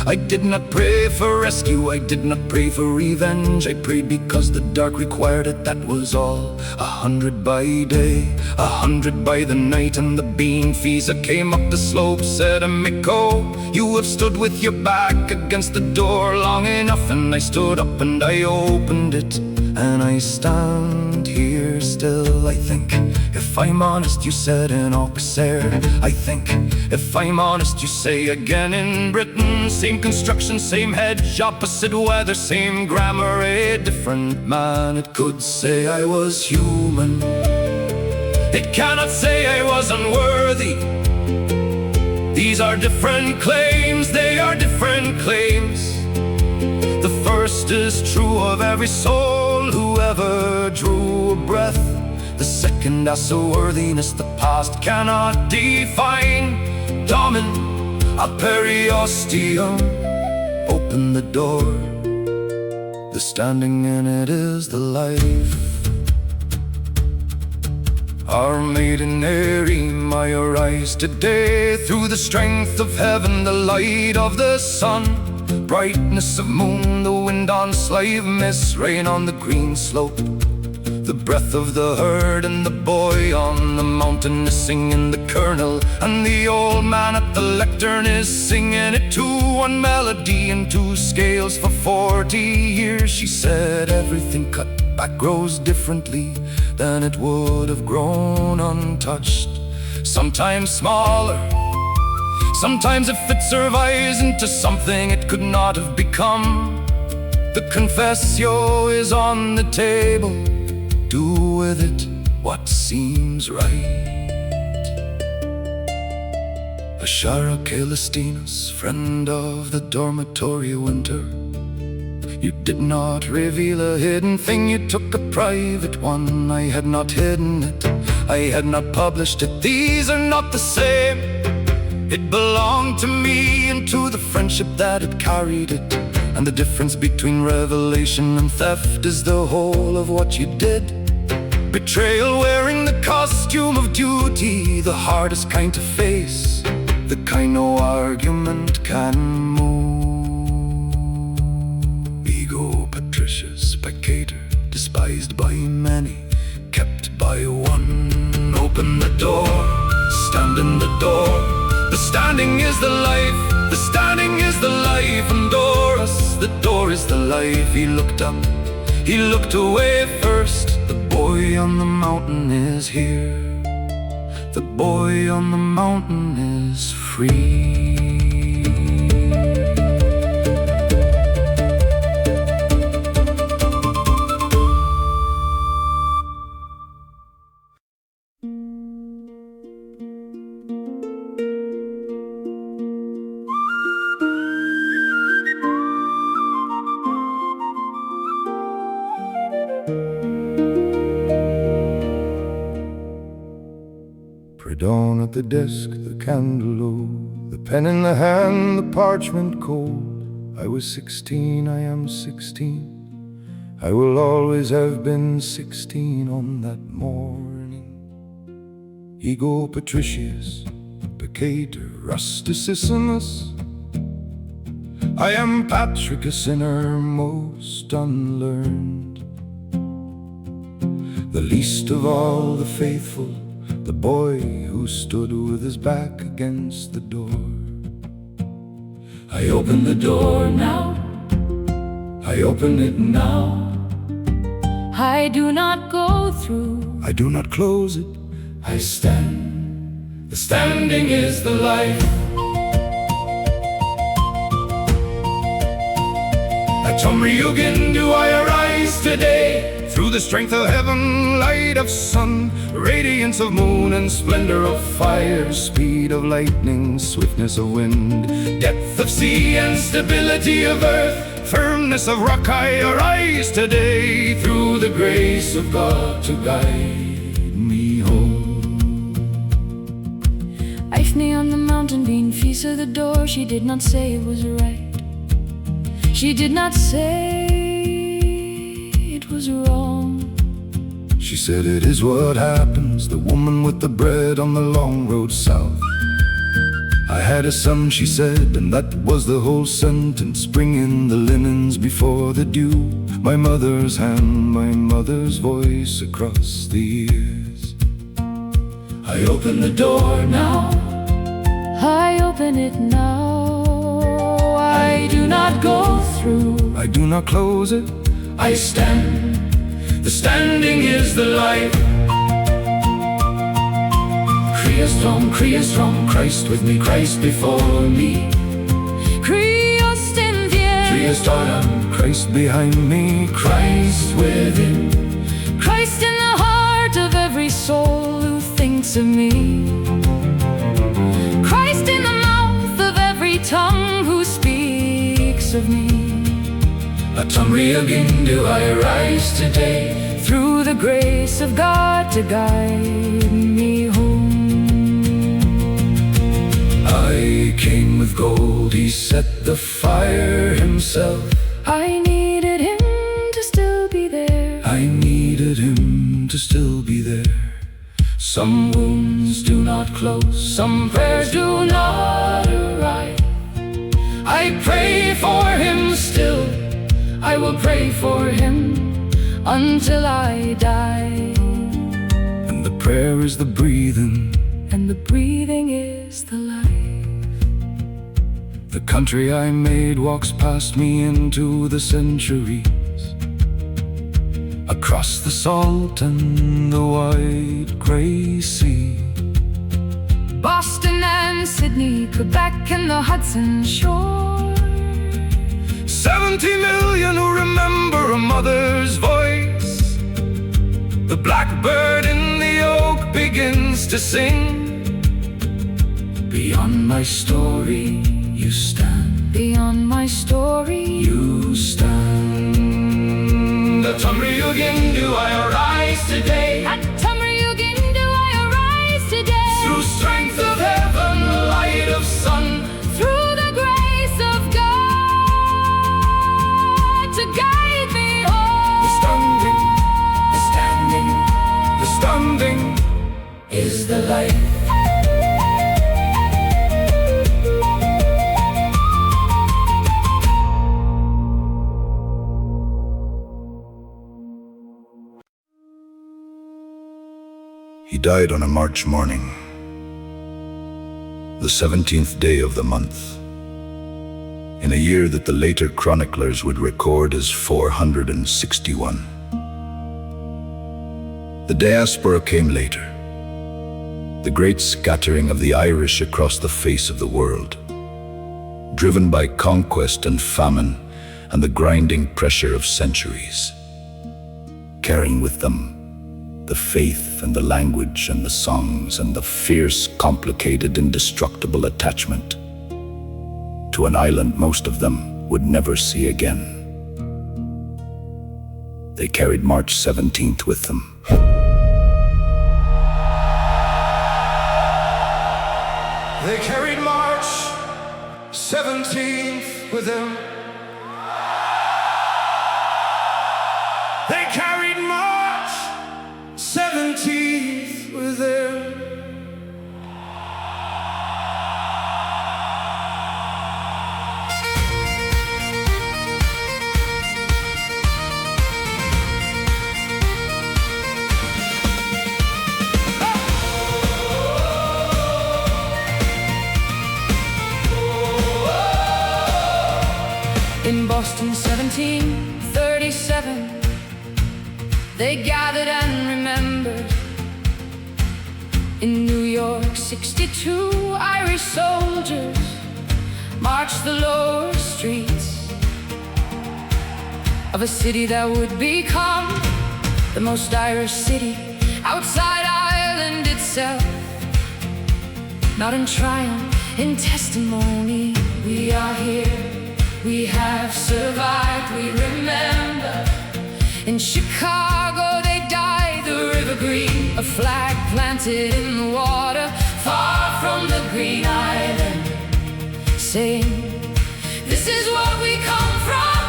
I did not pray for rescue, I did not pray for revenge. I prayed because the dark required it, that was all. 100 by day, 100 by the night, and the being Fisa came up the slope, said, Amico, you have stood with your back against the door long enough. And I stood up and I opened it, and I stand here still. I think, if I'm honest, you said in Auxerre. I think, if I'm honest, you say again in Britain. Same construction, same hedge, opposite weather, same grammar, a different man. It could say I was human, it cannot say I was unworthy. These are different claims, they are different claims. The first is true of every soul who ever drew a breath. The second asks a worthiness the past cannot define. Domin Aperiostium, open the door. The standing in it is the life. Our maiden Éire, I arise today through the strength of heaven, the light of the sun, brightness of moon, the wind on Sliabh, mist, rain on the green slope, the breath of the herd, and the boy on the mountain is singing the kernel, and the old man at the lectern is singing it too. One melody and two scales for 40 years. She said everything cut back grows differently than it would have grown untouched. Sometimes smaller, sometimes if it survives into something it could not have become. The confessio is on the table, do with it what seems right. Ashara Celestinus, friend of the dormitory winter, you did not reveal a hidden thing, you took a private one. I had not hidden it, I had not published it. These are not the same. It belonged to me and to the friendship that had carried it. And the difference between revelation and theft is the whole of what you did. Betrayal wearing the costume of duty, the hardest kind to face, the kind no argument can move. Ego Patricius Peccator, despised by many, kept by one. Open the door, stand in the door. The standing is the life, the standing is the life. And Doris, the door is the life. He looked up, he looked away first. The boy on the mountain is here, the boy on the mountain is free. Prayed on at the desk, the candle low, the pen in the hand, the parchment cold. I was 16, I am 16. I will always have been 16 on that morning. Ego Patricius, Peccator Rusticissimus. I am Patrick, a sinner most unlearned, the least of all the faithful, the boy who stood with his back against the door. I open the door now, I open it now. I do not go through, I do not close it, I stand, the standing is the life. At Tomriugin do I arise today, through the strength of heaven, light of sun, radiance of moon and splendor of fire, speed of lightning, swiftness of wind, depth of sea and stability of earth, firmness of rock. I arise today, through the grace of God to guide me home. Eifne on the mountain being feast at the door. She did not say it was right, she did not say it was wrong. She said it is what happens, the woman with the bread on the long road south. I had a son, she said, and that was the whole sentence. Bringing the linens before the dew, my mother's hand, my mother's voice across the years. I open the door now, I open it now. I do not go through, I do not close it, I stand, the standing is the life. Christ Christ with me, Christ before me. Christ in the Christ autumn, Christ behind me, Christ within, Christ in the heart of every soul who thinks of me, Christ in the mouth of every tongue who speaks of me. At Tomriugin do I arise today, through the grace of God to guide me home. I came with gold, he set the fire himself. I needed him to still be there, I needed him to still be there. some wounds do not close, some prayers do not arrive. I pray for him still, I will pray for him until I die. And the prayer is the breathing, and the breathing is the life. the country I made walks past me into the centuries, across the salt and the wide grey sea. Boston and Sydney, Quebec and the Hudson shore. 70 million who remember a mother's voice. The blackbird in the oak begins to sing. Beyond my story, you stand. Beyond my story, You stand. At Tomriugin do I arise today, at Tomriugin do I arise today. through strength of heaven, light of sun, Through the grace of God to guide me home. The standing, the standing the standing. is the light. He died on a March morning, the 17th day of the month, in a year that the later chroniclers would record as 461. The diaspora came later, the great scattering of the Irish across the face of the world, driven by conquest and famine and the grinding pressure of centuries, carrying with them the faith and the language and the songs and the fierce, complicated, indestructible attachment to an island most of them would never see again. They carried March 17th with them. 17th with him. They carried March 17th with him. In Boston 1737, they gathered and remembered. In New York 62, Irish soldiers marched the lower streets of a city that would become the most Irish city outside Ireland itself. Not in triumph, in testimony, we are here. We have survived, we remember. In Chicago they dyed the river green, a flag planted in the water, far from the green island, saying, this is where we come from,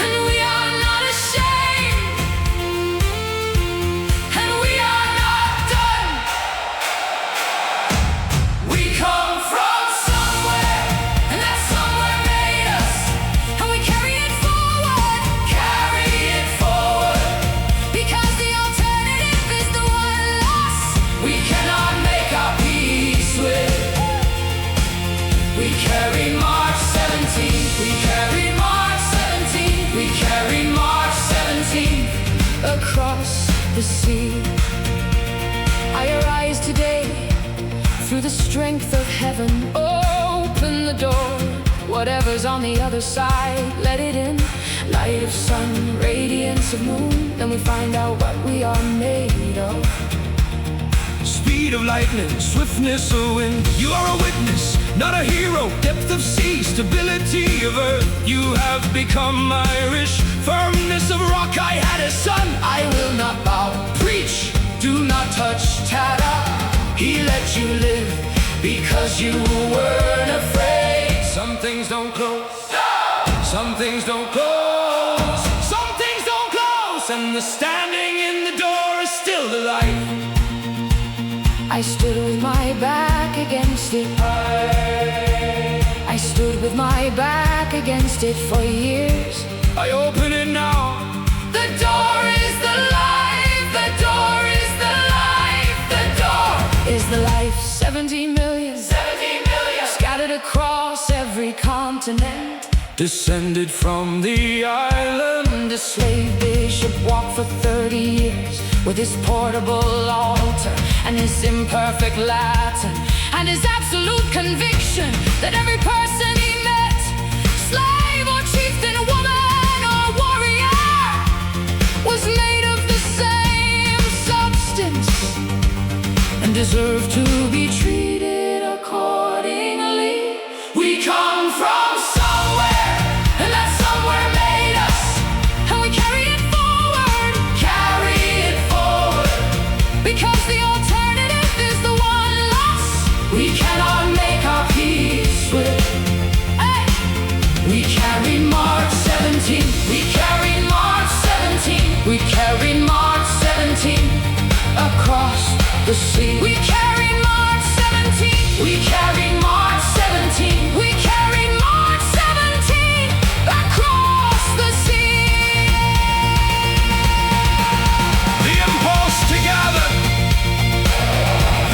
and we are not ashamed, and we are not done. We come from across the sea. I arise today through the strength of heaven. Open the door, whatever's on the other side, let it in. Light of sun, radiance of moon, then we find out what we are made of. Speed of lightning, swiftness of wind. You are a witness, not a hero. Depth of sea, stability of earth. You have become Irish. Firmness of rock, I had a son. I will not bow. Preach, do not touch. Tada, he let you live because you weren't afraid. Some things don't close. Some things don't close. Some things don't close. And the standing in the door is still the light. I stood with my back against it. I stood with my back against it for years. I open it now. The door is the life. The door is the life. The door is the life. 70 million. 70 million. Scattered across every continent. Descended from the island. A slave bishop walked for 30 years with his portable altar and his imperfect Latin and his absolute conviction that every person he met, slave or chieftain, woman or warrior, was made of the same substance and deserved to be treated accordingly. We come from somewhere, and that somewhere made us, and we carry it forward, because the alternative is the one loss we cannot make our peace with. Hey! We carry March 17. We carry March 17. We carried March 17 across the sea. We carried March 17. We carry March 17. We carried March 17 across the sea. The impulse to gather,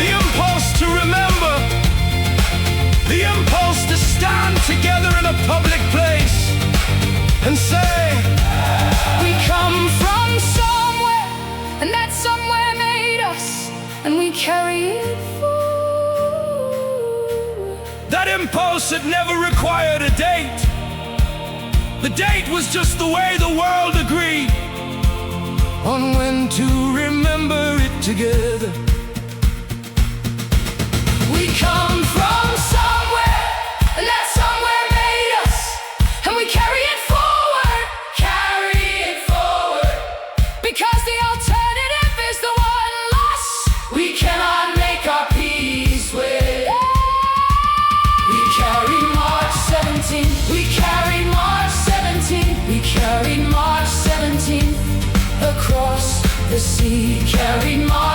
the impulse to remember, the impulse to stand together in a public place and say, we come from somewhere, and that somewhere made us, and we carry it forward. that impulse had never required a date. The date was just the way the world agreed on when to remember it together. We come from somewhere, and that somewhere made us, and we carry it forward, because the alternative is the one loss We cannot make our peace with. The sea carried my